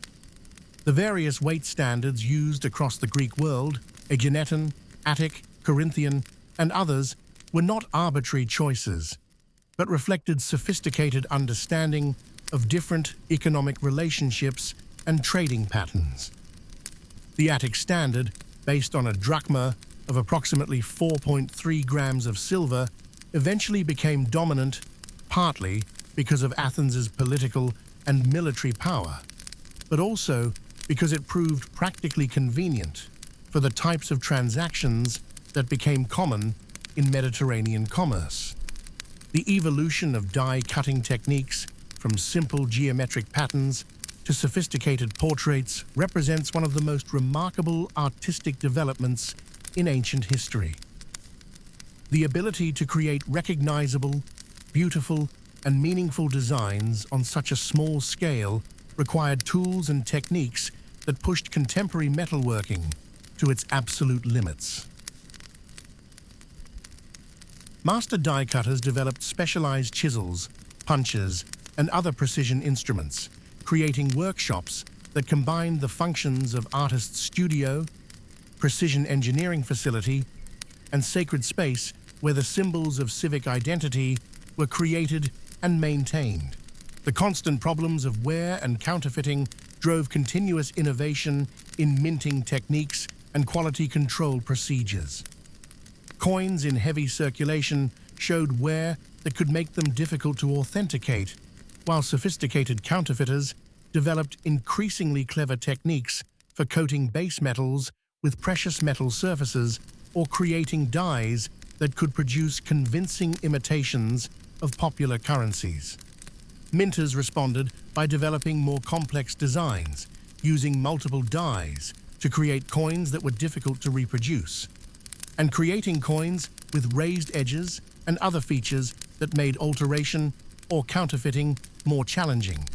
The various weight standards used across the Greek world, Aeginetan, Attic, Corinthian, and others, were not arbitrary choices, but reflected sophisticated understanding of different economic relationships and trading patterns. The Attic standard, based on a drachma of approximately 4.3 grams of silver, eventually became dominant, partly because of Athens's political and military power, but also because it proved practically convenient for the types of transactions that became common in Mediterranean commerce. The evolution of die-cutting techniques from simple geometric patterns to sophisticated portraits represents one of the most remarkable artistic developments in ancient history. The ability to create recognizable, beautiful, and meaningful designs on such a small scale required tools and techniques that pushed contemporary metalworking to its absolute limits. Master die cutters developed specialized chisels, punches, and other precision instruments, creating workshops that combined the functions of artist's studio, precision engineering facility, and sacred space where the symbols of civic identity were created and maintained. The constant problems of wear and counterfeiting drove continuous innovation in minting techniques and quality control procedures. Coins in heavy circulation showed wear that could make them difficult to authenticate, while sophisticated counterfeiters developed increasingly clever techniques for coating base metals with precious metal surfaces or creating dyes that could produce convincing imitations of popular currencies. Minters responded by developing more complex designs, using multiple dyes to create coins that were difficult to reproduce, and creating coins with raised edges and other features that made alteration or counterfeiting more challenging.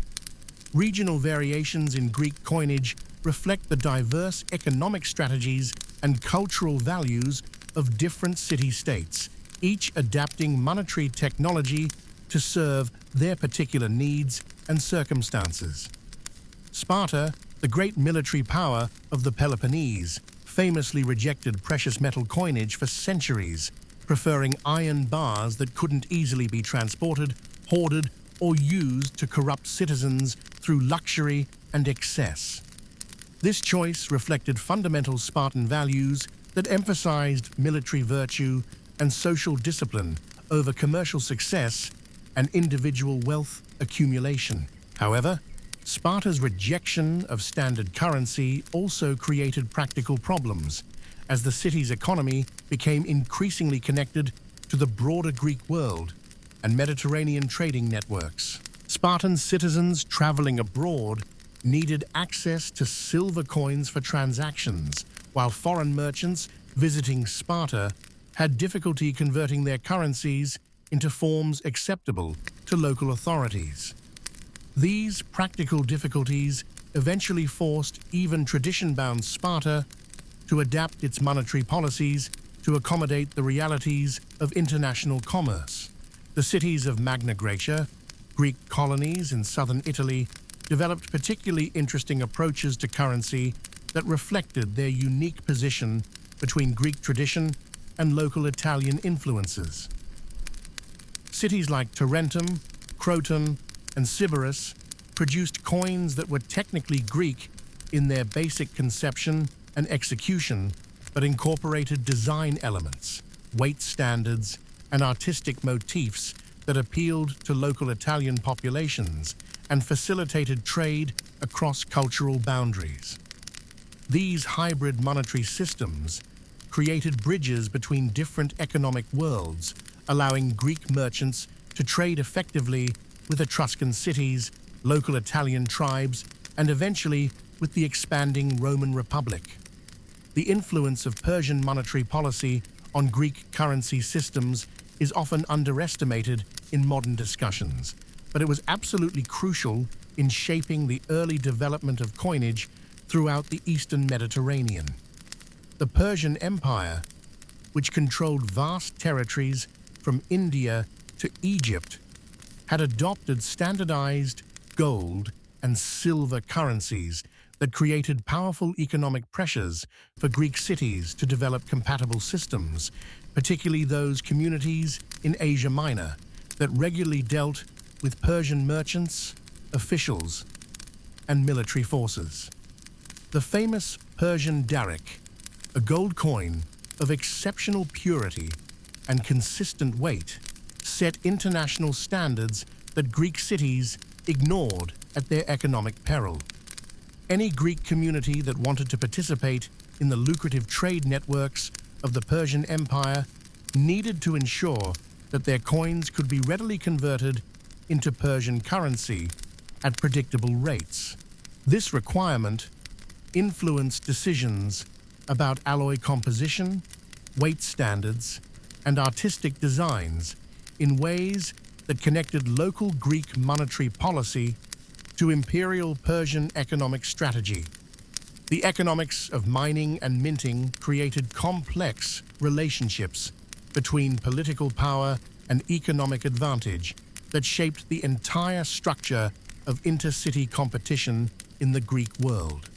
Regional variations in Greek coinage reflect the diverse economic strategies and cultural values of different city-states, each adapting monetary technology to serve their particular needs and circumstances. Sparta, the great military power of the Peloponnese, famously rejected precious metal coinage for centuries, preferring iron bars that couldn't easily be transported, hoarded, or used to corrupt citizens through luxury and excess. This choice reflected fundamental Spartan values that emphasized military virtue and social discipline over commercial success and individual wealth accumulation. However, Sparta's rejection of standard currency also created practical problems, as the city's economy became increasingly connected to the broader Greek world and Mediterranean trading networks. Spartan citizens traveling abroad needed access to silver coins for transactions, while foreign merchants visiting Sparta had difficulty converting their currencies into forms acceptable to local authorities. These practical difficulties eventually forced even tradition-bound Sparta to adapt its monetary policies to accommodate the realities of international commerce. The cities of Magna Graecia, Greek colonies in southern Italy, developed particularly interesting approaches to currency that reflected their unique position between Greek tradition and local Italian influences. Cities like Tarentum, Croton, and Sybaris produced coins that were technically Greek in their basic conception and execution, but incorporated design elements, weight standards, and artistic motifs that appealed to local Italian populations and facilitated trade across cultural boundaries. These hybrid monetary systems created bridges between different economic worlds, allowing Greek merchants to trade effectively with Etruscan cities, local Italian tribes, and eventually with the expanding Roman Republic. The influence of Persian monetary policy on Greek currency systems is often underestimated in modern discussions, but it was absolutely crucial in shaping the early development of coinage throughout the Eastern Mediterranean. The Persian Empire, which controlled vast territories from India to Egypt, had adopted standardized gold and silver currencies that created powerful economic pressures for Greek cities to develop compatible systems, particularly those communities in Asia Minor that regularly dealt with Persian merchants, officials, and military forces. The famous Persian daric, a gold coin of exceptional purity and consistent weight, set international standards that Greek cities ignored at their economic peril. Any Greek community that wanted to participate in the lucrative trade networks of the Persian Empire needed to ensure that their coins could be readily converted into Persian currency at predictable rates. This requirement influenced decisions about alloy composition, weight standards, and artistic designs in ways that connected local Greek monetary policy to imperial Persian economic strategy. The economics of mining and minting created complex relationships between political power and economic advantage that shaped the entire structure of intercity competition in the Greek world.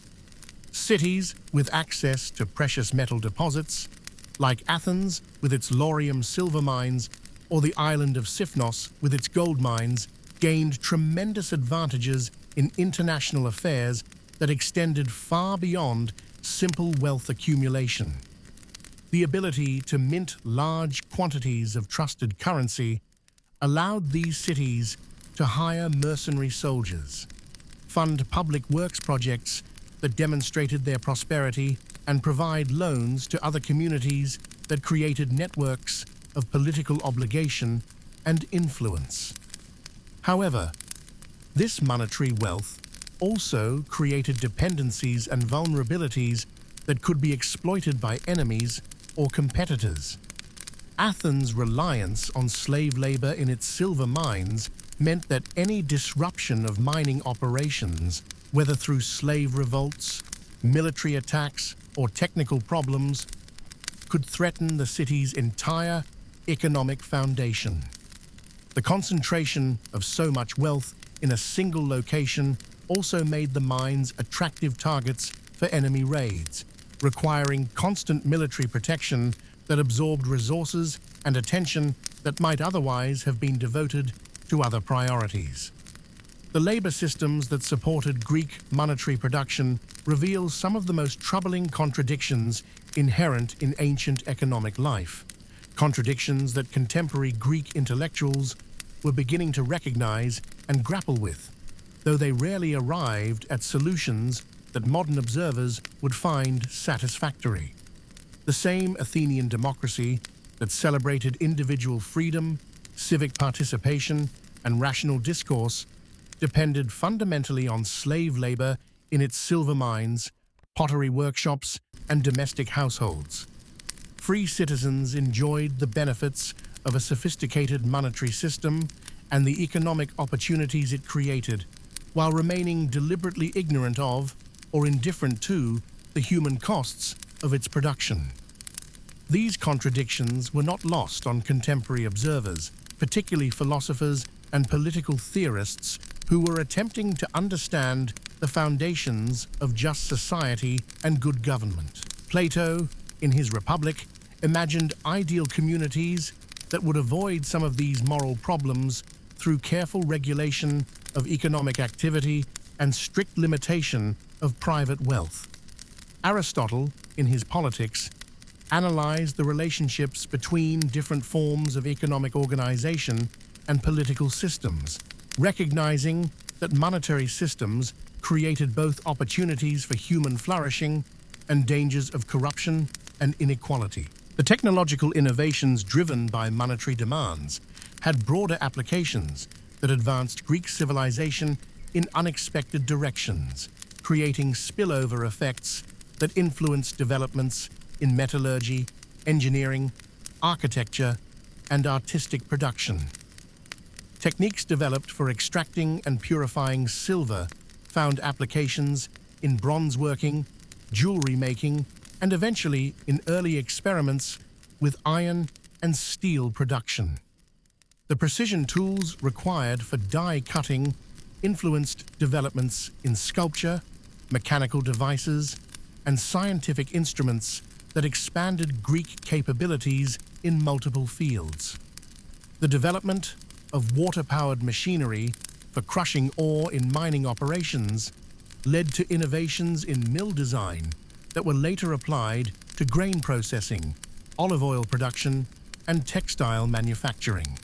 Cities with access to precious metal deposits, like Athens with its Laurium silver mines, or the island of Sifnos with its gold mines, gained tremendous advantages in international affairs that extended far beyond simple wealth accumulation. The ability to mint large quantities of trusted currency allowed these cities to hire mercenary soldiers, fund public works projects that demonstrated their prosperity, and provide loans to other communities that created networks of political obligation and influence. However, this monetary wealth also created dependencies and vulnerabilities that could be exploited by enemies or competitors. Athens' reliance on slave labor in its silver mines meant that any disruption of mining operations, whether through slave revolts, military attacks, or technical problems, could threaten the city's entire economic foundation. The concentration of so much wealth in a single location also made the mines attractive targets for enemy raids, requiring constant military protection that absorbed resources and attention that might otherwise have been devoted to other priorities. The labor systems that supported Greek monetary production reveal some of the most troubling contradictions inherent in ancient economic life, contradictions that contemporary Greek intellectuals were beginning to recognize and grapple with, though they rarely arrived at solutions that modern observers would find satisfactory. The same Athenian democracy that celebrated individual freedom, civic participation, and rational discourse depended fundamentally on slave labor in its silver mines, pottery workshops, and domestic households. Free citizens enjoyed the benefits of a sophisticated monetary system and the economic opportunities it created, while remaining deliberately ignorant of or indifferent to the human costs of its production. These contradictions were not lost on contemporary observers, particularly philosophers and political theorists who were attempting to understand the foundations of just society and good government. Plato, in his Republic, imagined ideal communities that would avoid some of these moral problems through careful regulation of economic activity and strict limitation of private wealth. Aristotle, in his Politics, analyzed the relationships between different forms of economic organization and political systems, recognizing that monetary systems created both opportunities for human flourishing and dangers of corruption and inequality. The technological innovations driven by monetary demands had broader applications that advanced Greek civilization in unexpected directions, creating spillover effects that influenced developments in metallurgy, engineering, architecture, and artistic production. Techniques developed for extracting and purifying silver found applications in bronze working, jewelry making, and eventually in early experiments with iron and steel production. The precision tools required for die cutting influenced developments in sculpture, mechanical devices, and scientific instruments that expanded Greek capabilities in multiple fields. The development of water-powered machinery for crushing ore in mining operations led to innovations in mill design that were later applied to grain processing, olive oil production, and textile manufacturing.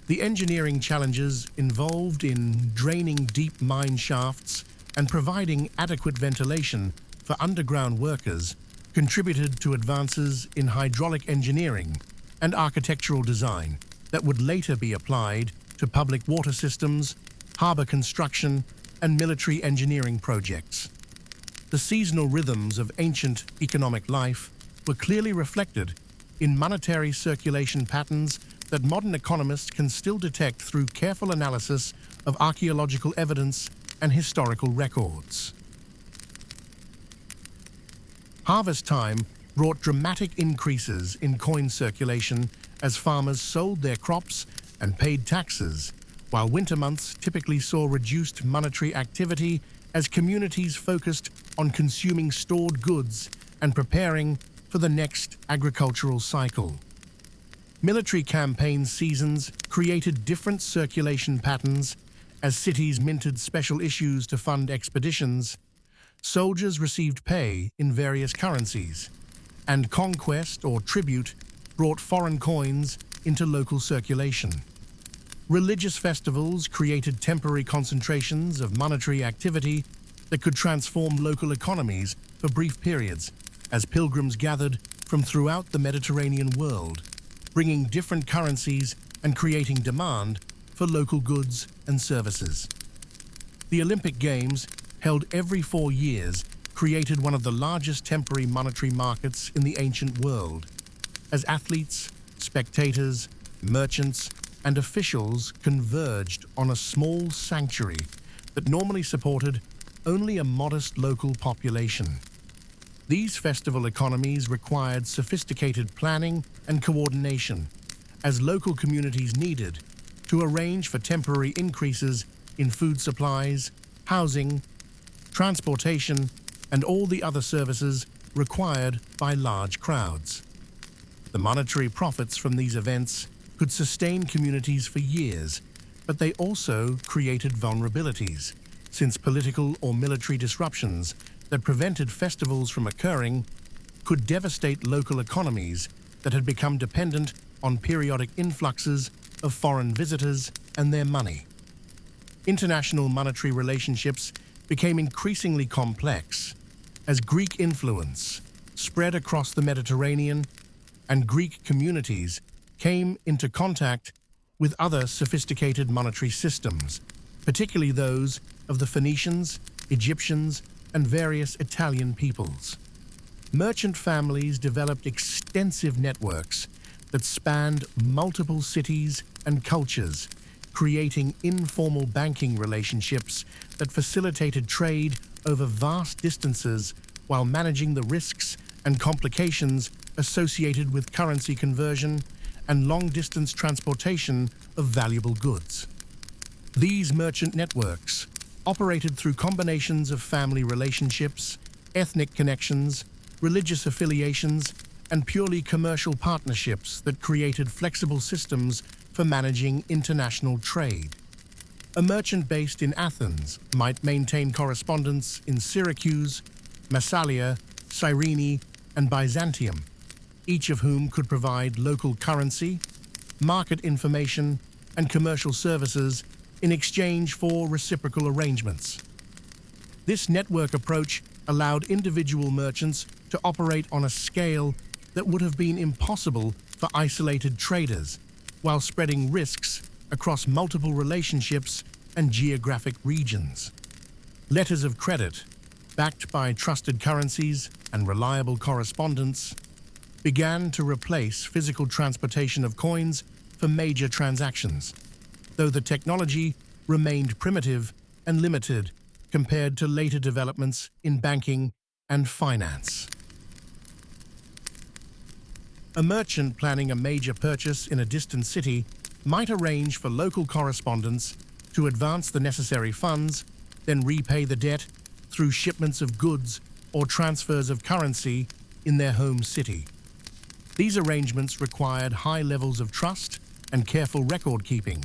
The engineering challenges involved in draining deep mine shafts and providing adequate ventilation for underground workers contributed to advances in hydraulic engineering and architectural design that would later be applied to public water systems, harbor construction, and military engineering projects. The seasonal rhythms of ancient economic life were clearly reflected in monetary circulation patterns that modern economists can still detect through careful analysis of archaeological evidence and historical records. Harvest time brought dramatic increases in coin circulation as farmers sold their crops and paid taxes, while winter months typically saw reduced monetary activity as communities focused on consuming stored goods and preparing for the next agricultural cycle. Military campaign seasons created different circulation patterns as cities minted special issues to fund expeditions. Soldiers received pay in various currencies, and conquest or tribute brought foreign coins into local circulation. Religious festivals created temporary concentrations of monetary activity that could transform local economies for brief periods as pilgrims gathered from throughout the Mediterranean world, bringing different currencies and creating demand for local goods and services. The Olympic Games, held every 4 years, created one of the largest temporary monetary markets in the ancient world, as athletes, spectators, merchants, and officials converged on a small sanctuary that normally supported only a modest local population. These festival economies required sophisticated planning and coordination, as local communities needed to arrange for temporary increases in food supplies, housing, transportation, and all the other services required by large crowds. The monetary profits from these events could sustain communities for years, but they also created vulnerabilities, since political or military disruptions that prevented festivals from occurring could devastate local economies that had become dependent on periodic influxes of foreign visitors and their money. International monetary relationships became increasingly complex as Greek influence spread across the Mediterranean and Greek communities came into contact with other sophisticated monetary systems, particularly those of the Phoenicians, Egyptians, and various Italian peoples. Merchant families developed extensive networks that spanned multiple cities and cultures, creating informal banking relationships that facilitated trade over vast distances while managing the risks and complications associated with currency conversion and long-distance transportation of valuable goods. These merchant networks operated through combinations of family relationships, ethnic connections, religious affiliations, and purely commercial partnerships that created flexible systems for managing international trade. A merchant based in Athens might maintain correspondence in Syracuse, Massalia, Cyrene, and Byzantium, each of whom could provide local currency, market information, and commercial services in exchange for reciprocal arrangements. This network approach allowed individual merchants to operate on a scale that would have been impossible for isolated traders, while spreading risks across multiple relationships and geographic regions. Letters of credit, backed by trusted currencies and reliable correspondence, began to replace physical transportation of coins for major transactions, though the technology remained primitive and limited compared to later developments in banking and finance. A merchant planning a major purchase in a distant city might arrange for local correspondents to advance the necessary funds, then repay the debt through shipments of goods or transfers of currency in their home city. These arrangements required high levels of trust and careful record-keeping,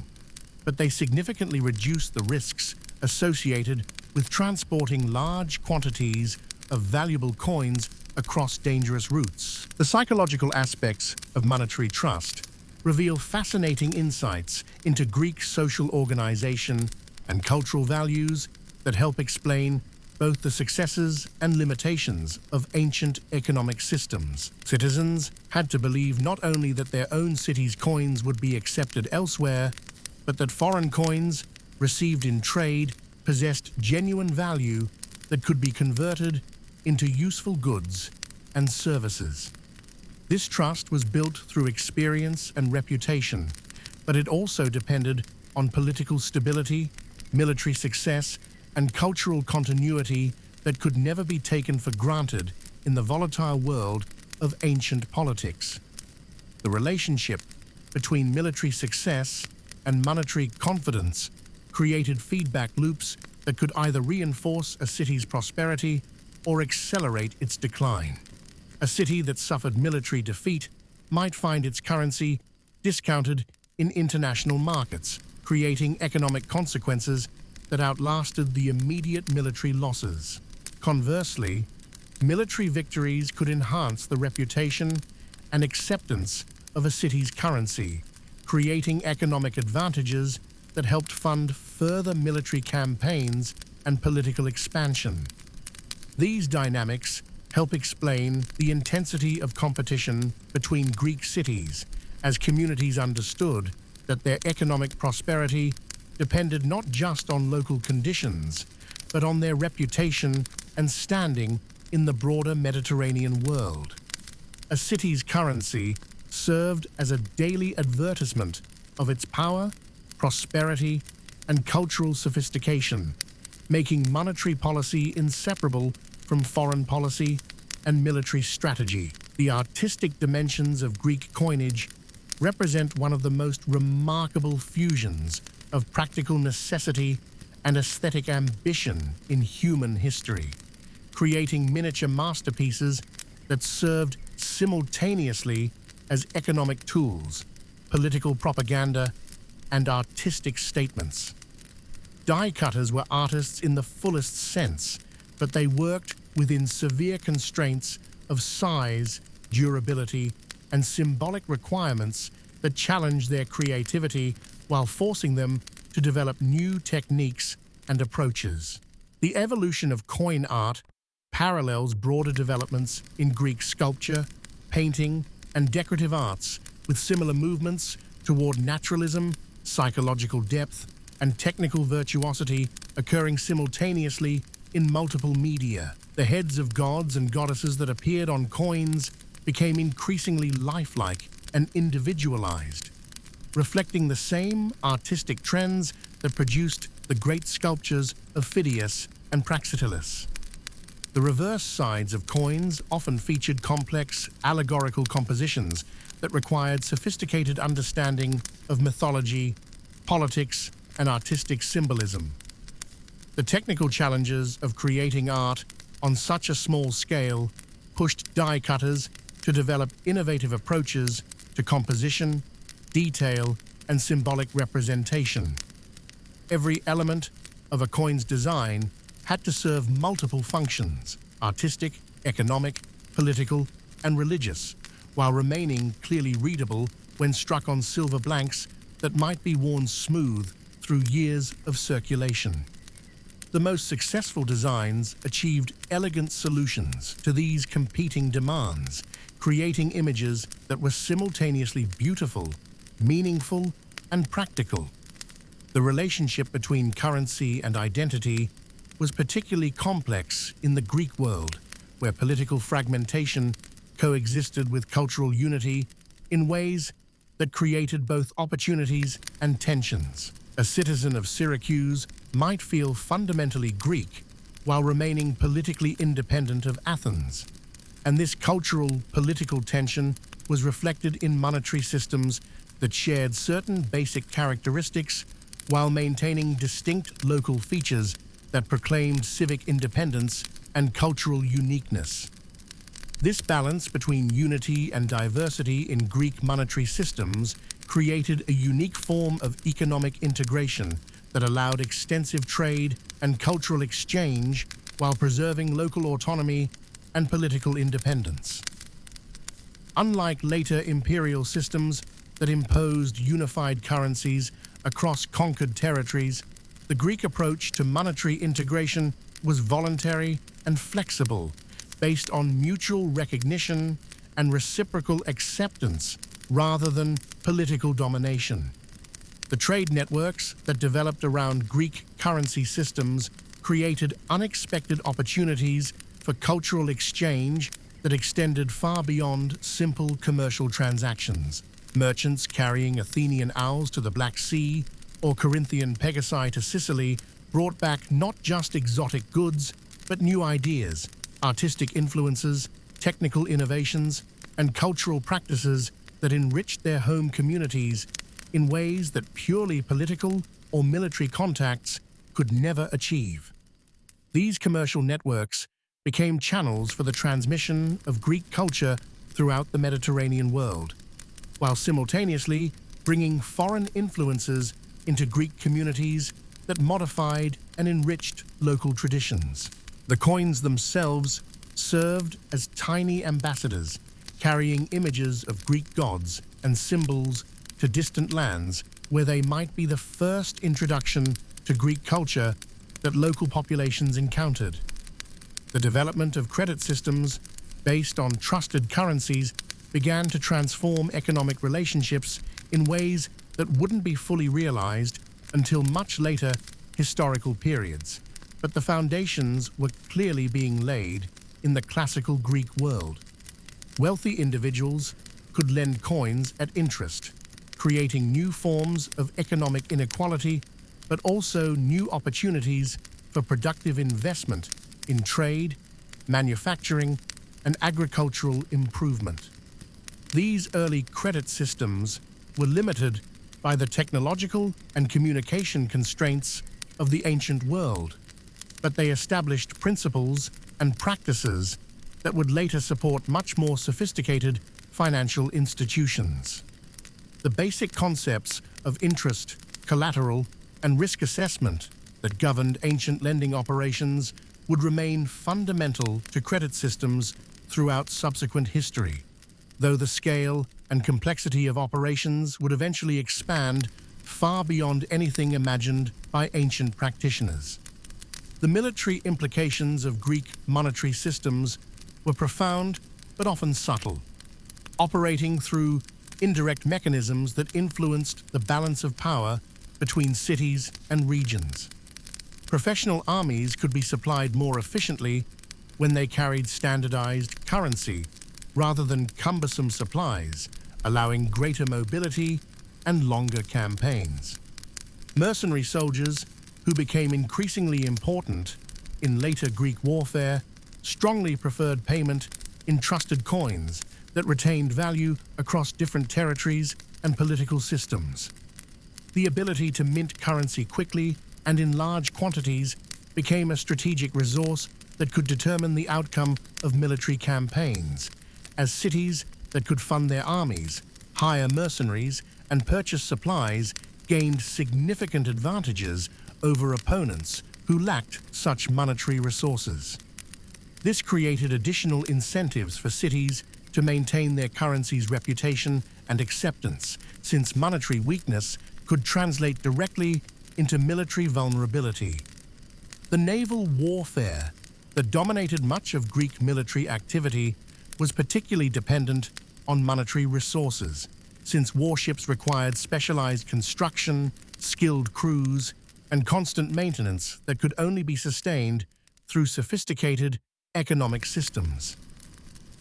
but they significantly reduced the risks associated with transporting large quantities of valuable coins across dangerous routes. The psychological aspects of monetary trust reveal fascinating insights into Greek social organization and cultural values that help explain both the successes and limitations of ancient economic systems. Citizens had to believe not only that their own city's coins would be accepted elsewhere, but that foreign coins received in trade possessed genuine value that could be converted into useful goods and services. This trust was built through experience and reputation, but it also depended on political stability, military success, and cultural continuity that could never be taken for granted in the volatile world of ancient politics. The relationship between military success and monetary confidence created feedback loops that could either reinforce a city's prosperity or accelerate its decline. A city that suffered military defeat might find its currency discounted in international markets, creating economic consequences that outlasted the immediate military losses. Conversely, military victories could enhance the reputation and acceptance of a city's currency, creating economic advantages that helped fund further military campaigns and political expansion. These dynamics help explain the intensity of competition between Greek cities, as communities understood that their economic prosperity depended not just on local conditions, but on their reputation and standing in the broader Mediterranean world. A city's currency served as a daily advertisement of its power, prosperity, and cultural sophistication, making monetary policy inseparable from foreign policy and military strategy. The artistic dimensions of Greek coinage represent one of the most remarkable fusions of practical necessity and aesthetic ambition in human history, creating miniature masterpieces that served simultaneously as economic tools, political propaganda, and artistic statements. Die cutters were artists in the fullest sense, but they worked within severe constraints of size, durability, and symbolic requirements that challenged their creativity while forcing them to develop new techniques and approaches. The evolution of coin art parallels broader developments in Greek sculpture, painting, and decorative arts, with similar movements toward naturalism, psychological depth, and technical virtuosity occurring simultaneously in multiple media. The heads of gods and goddesses that appeared on coins became increasingly lifelike and individualized, reflecting the same artistic trends that produced the great sculptures of Phidias and Praxiteles. The reverse sides of coins often featured complex, allegorical compositions that required sophisticated understanding of mythology, politics, and artistic symbolism. The technical challenges of creating art on such a small scale pushed die cutters to develop innovative approaches to composition, detail, and symbolic representation. Every element of a coin's design had to serve multiple functions: artistic, economic, political, and religious, while remaining clearly readable when struck on silver blanks that might be worn smooth through years of circulation. The most successful designs achieved elegant solutions to these competing demands, creating images that were simultaneously beautiful, meaningful, and practical. The relationship between currency and identity was particularly complex in the Greek world, where political fragmentation coexisted with cultural unity in ways that created both opportunities and tensions. A citizen of Syracuse might feel fundamentally Greek while remaining politically independent of Athens, and this cultural political tension was reflected in monetary systems that shared certain basic characteristics while maintaining distinct local features that proclaimed civic independence and cultural uniqueness. This balance between unity and diversity in Greek monetary systems created a unique form of economic integration that allowed extensive trade and cultural exchange while preserving local autonomy and political independence. Unlike later imperial systems that imposed unified currencies across conquered territories, the Greek approach to monetary integration was voluntary and flexible, based on mutual recognition and reciprocal acceptance rather than political domination. The trade networks that developed around Greek currency systems created unexpected opportunities for cultural exchange that extended far beyond simple commercial transactions. Merchants carrying Athenian owls to the Black Sea or Corinthian pegasi to Sicily brought back not just exotic goods, but new ideas, artistic influences, technical innovations, and cultural practices that enriched their home communities in ways that purely political or military contacts could never achieve. These commercial networks became channels for the transmission of Greek culture throughout the Mediterranean world, while simultaneously bringing foreign influences into Greek communities that modified and enriched local traditions. The coins themselves served as tiny ambassadors, carrying images of Greek gods and symbols to distant lands where they might be the first introduction to Greek culture that local populations encountered. The development of credit systems based on trusted currencies began to transform economic relationships in ways that wouldn't be fully realized until much later historical periods. But the foundations were clearly being laid in the classical Greek world. Wealthy individuals could lend coins at interest, creating new forms of economic inequality, but also new opportunities for productive investment in trade, manufacturing, and agricultural improvement. These early credit systems were limited by the technological and communication constraints of the ancient world, but they established principles and practices that would later support much more sophisticated financial institutions. The basic concepts of interest, collateral, and risk assessment that governed ancient lending operations would remain fundamental to credit systems throughout subsequent history, though the scale and complexity of operations would eventually expand far beyond anything imagined by ancient practitioners. The military implications of Greek monetary systems were profound but often subtle, operating through indirect mechanisms that influenced the balance of power between cities and regions. Professional armies could be supplied more efficiently when they carried standardized currency rather than cumbersome supplies, allowing greater mobility and longer campaigns. Mercenary soldiers, who became increasingly important in later Greek warfare, strongly preferred payment in trusted coins that retained value across different territories and political systems. The ability to mint currency quickly and in large quantities became a strategic resource that could determine the outcome of military campaigns, as cities that could fund their armies, hire mercenaries, and purchase supplies gained significant advantages over opponents who lacked such monetary resources. This created additional incentives for cities to maintain their currency's reputation and acceptance, since monetary weakness could translate directly into military vulnerability. The naval warfare that dominated much of Greek military activity was particularly dependent on monetary resources, since warships required specialized construction, skilled crews, and constant maintenance that could only be sustained through sophisticated economic systems.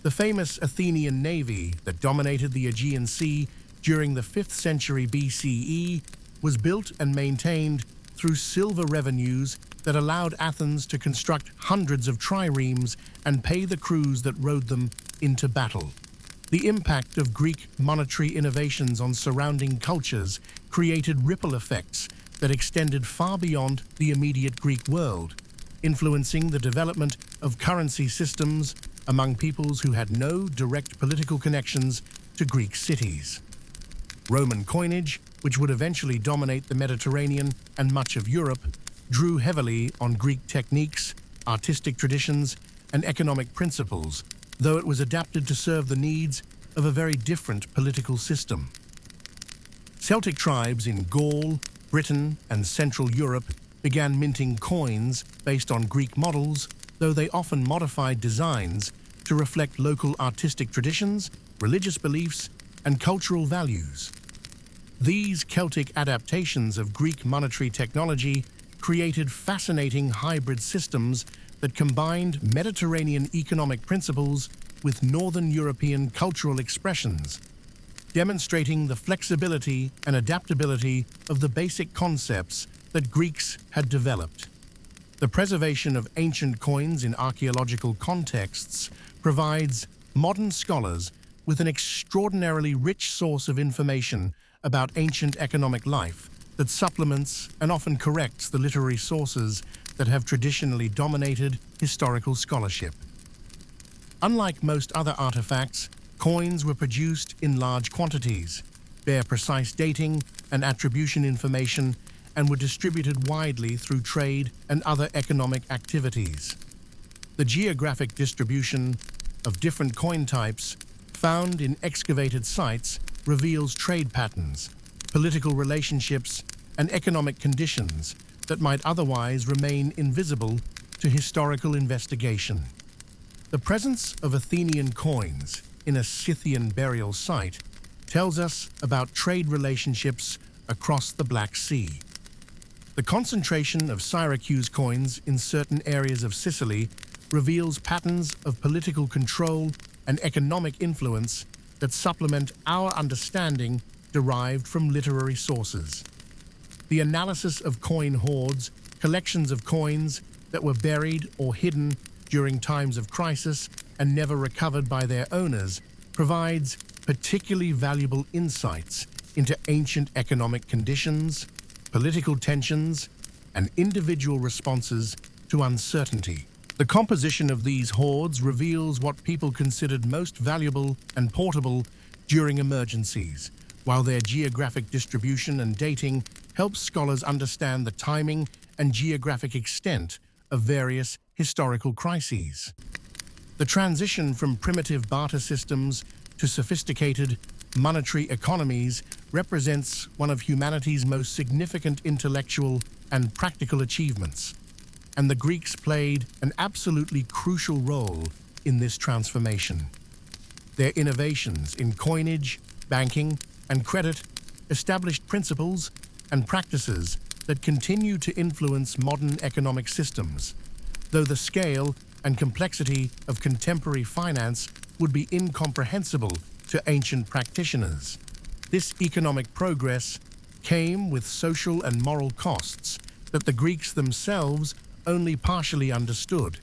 The The famous Athenian navy that dominated the Aegean Sea during the 5th century BCE was built and maintained through silver revenues that allowed Athens to construct hundreds of triremes and pay the crews that rowed them into battle. The impact of Greek monetary innovations on surrounding cultures created ripple effects that extended far beyond the immediate Greek world, influencing the development of currency systems among peoples who had no direct political connections to Greek cities. Roman coinage, which would eventually dominate the Mediterranean and much of Europe, drew heavily on Greek techniques, artistic traditions, and economic principles, though it was adapted to serve the needs of a very different political system. Celtic tribes in Gaul, Britain, and Central Europe began minting coins based on Greek models, though they often modified designs to reflect local artistic traditions, religious beliefs, and cultural values. These Celtic adaptations of Greek monetary technology created fascinating hybrid systems that combined Mediterranean economic principles with Northern European cultural expressions, demonstrating the flexibility and adaptability of the basic concepts that Greeks had developed. The preservation of ancient coins in archaeological contexts provides modern scholars with an extraordinarily rich source of information about ancient economic life that supplements and often corrects the literary sources that have traditionally dominated historical scholarship. Unlike most other artifacts, coins were produced in large quantities, bear precise dating and attribution information, and were distributed widely through trade and other economic activities. The geographic distribution of different coin types found in excavated sites reveals trade patterns, political relationships, and economic conditions that might otherwise remain invisible to historical investigation. The presence of Athenian coins in a Scythian burial site tells us about trade relationships across the Black Sea. The concentration of Syracuse coins in certain areas of Sicily reveals patterns of political control and economic influence that supplement our understanding derived from literary sources. The analysis of coin hoards, collections of coins that were buried or hidden during times of crisis and never recovered by their owners, provides particularly valuable insights into ancient economic conditions, political tensions, and individual responses to uncertainty. The composition of these hoards reveals what people considered most valuable and portable during emergencies, while their geographic distribution and dating helps scholars understand the timing and geographic extent of various historical crises. The transition from primitive barter systems to sophisticated monetary economies represents one of humanity's most significant intellectual and practical achievements, and the Greeks played an absolutely crucial role in this transformation. Their innovations in coinage, banking, and credit established principles and practices that continue to influence modern economic systems, though the scale and complexity of contemporary finance would be incomprehensible to ancient practitioners. This economic progress came with social and moral costs that the Greeks themselves only partially understood,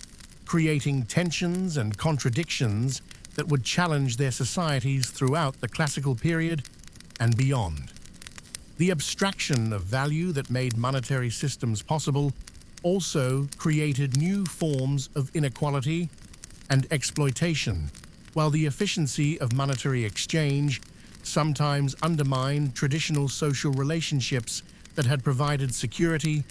creating tensions and contradictions that would challenge their societies throughout the classical period and beyond. The abstraction of value that made monetary systems possible also created new forms of inequality and exploitation, while the efficiency of monetary exchange sometimes undermined traditional social relationships that had provided security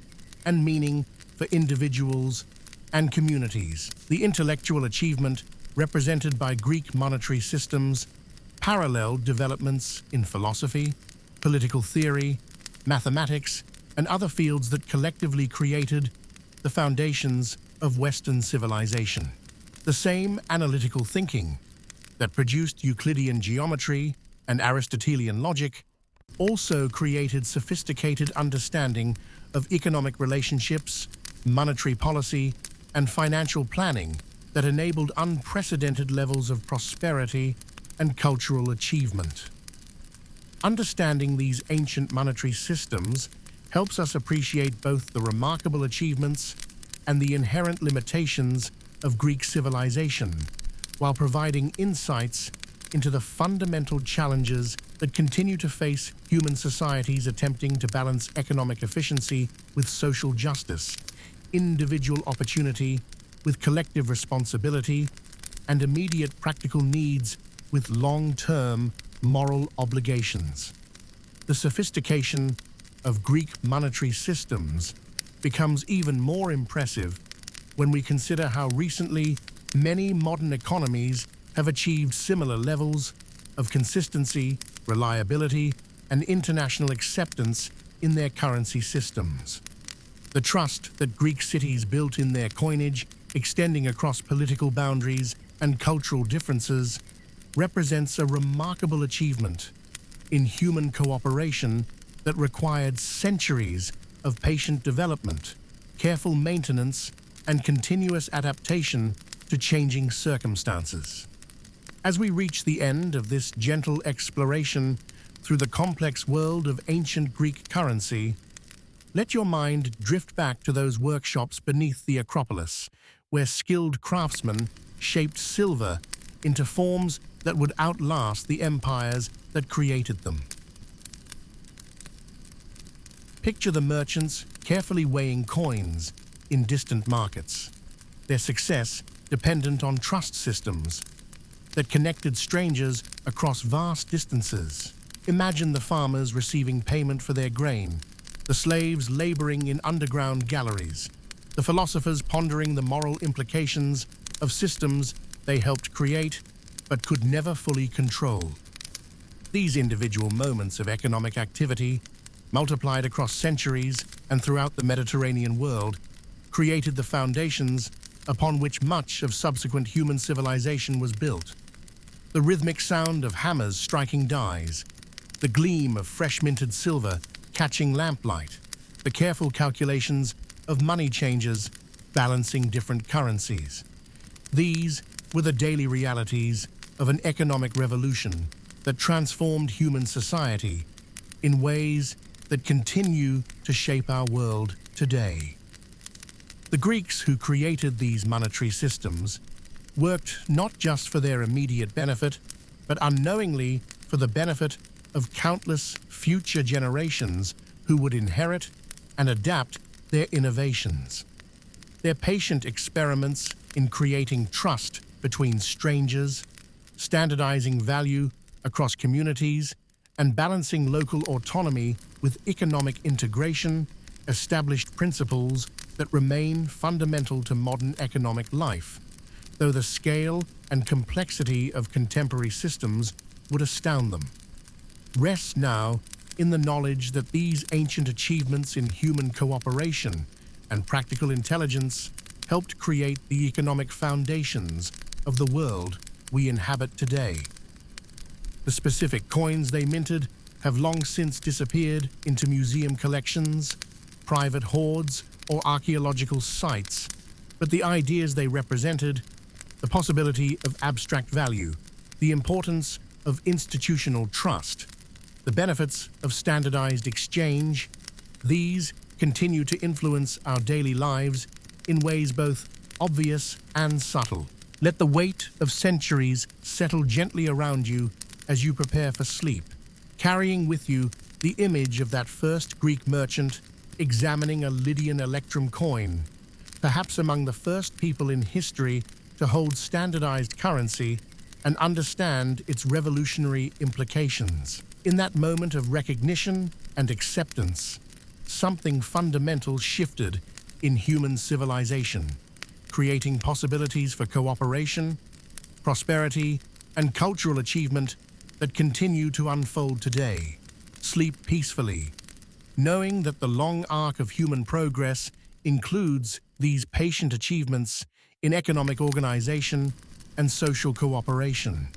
and meaning for individuals and communities. The intellectual achievement represented by Greek monetary systems paralleled developments in philosophy, political theory, mathematics, and other fields that collectively created the foundations of Western civilization. The same analytical thinking that produced Euclidean geometry and Aristotelian logic also created sophisticated understanding of economic relationships, monetary policy, and financial planning that enabled unprecedented levels of prosperity and cultural achievement. Understanding these ancient monetary systems helps us appreciate both the remarkable achievements and the inherent limitations of Greek civilization, while providing insights into the fundamental challenges that continue to face human societies attempting to balance economic efficiency with social justice, individual opportunity with collective responsibility, and immediate practical needs with long-term moral obligations. The sophistication of Greek monetary systems becomes even more impressive when we consider how recently many modern economies have achieved similar levels of consistency, reliability, and international acceptance in their currency systems. The trust that Greek cities built in their coinage, extending across political boundaries and cultural differences, represents a remarkable achievement in human cooperation that required centuries of patient development, careful maintenance, and continuous adaptation to changing circumstances. As we reach the end of this gentle exploration through the complex world of ancient Greek currency, let your mind drift back to those workshops beneath the Acropolis, where skilled craftsmen shaped silver into forms that would outlast the empires that created them. Picture the merchants carefully weighing coins in distant markets, their success dependent on trust systems that connected strangers across vast distances. Imagine the farmers receiving payment for their grain, the slaves laboring in underground galleries, the philosophers pondering the moral implications of systems they helped create but could never fully control. These individual moments of economic activity, multiplied across centuries and throughout the Mediterranean world, created the foundations upon which much of subsequent human civilization was built. The rhythmic sound of hammers striking dies, the gleam of fresh-minted silver catching lamplight, the careful calculations of money changers balancing different currencies. These were the daily realities of an economic revolution that transformed human society in ways that continue to shape our world today. The Greeks who created these monetary systems worked not just for their immediate benefit, but unknowingly for the benefit of countless future generations who would inherit and adapt their innovations. Their patient experiments in creating trust between strangers, standardizing value across communities, and balancing local autonomy with economic integration established principles that remain fundamental to modern economic life, though the scale and complexity of contemporary systems would astound them. Rest now in the knowledge that these ancient achievements in human cooperation and practical intelligence helped create the economic foundations of the world we inhabit today. The specific coins they minted have long since disappeared into museum collections, private hoards, or archaeological sites, but the ideas they represented, the possibility of abstract value, the importance of institutional trust, the benefits of standardized exchange, these continue to influence our daily lives in ways both obvious and subtle. Let the weight of centuries settle gently around you as you prepare for sleep, carrying with you the image of that first Greek merchant examining a Lydian electrum coin, perhaps among the first people in history to hold standardized currency and understand its revolutionary implications. In that moment of recognition and acceptance, something fundamental shifted in human civilization, creating possibilities for cooperation, prosperity, and cultural achievement that continue to unfold today. Sleep peacefully, knowing that the long arc of human progress includes these patient achievements in economic organization and social cooperation.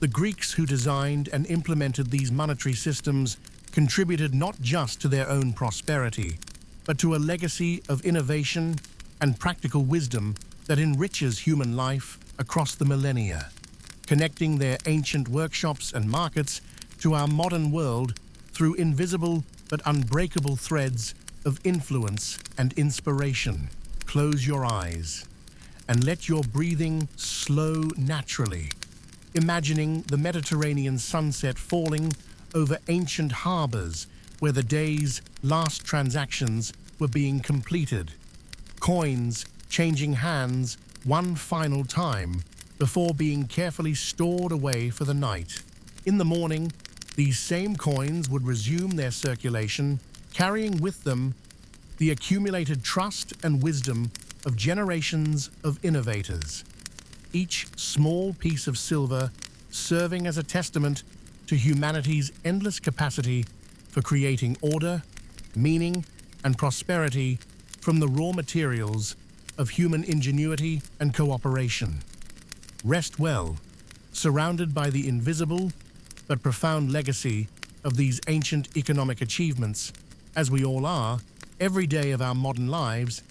The Greeks who designed and implemented these monetary systems contributed not just to their own prosperity, but to a legacy of innovation and practical wisdom that enriches human life across the millennia, connecting their ancient workshops and markets to our modern world through invisible but unbreakable threads of influence and inspiration. Close your eyes and let your breathing slow naturally, imagining the Mediterranean sunset falling over ancient harbors where the day's last transactions were being completed, coins changing hands one final time before being carefully stored away for the night. In the morning, these same coins would resume their circulation, carrying with them the accumulated trust and wisdom of generations of innovators, each small piece of silver serving as a testament to humanity's endless capacity for creating order, meaning, and prosperity from the raw materials of human ingenuity and cooperation. Rest well, surrounded by the invisible but profound legacy of these ancient economic achievements, as we all are, every day of our modern lives,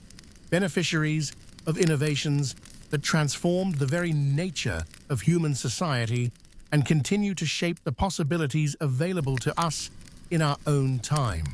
beneficiaries of innovations that transformed the very nature of human society and continue to shape the possibilities available to us in our own time.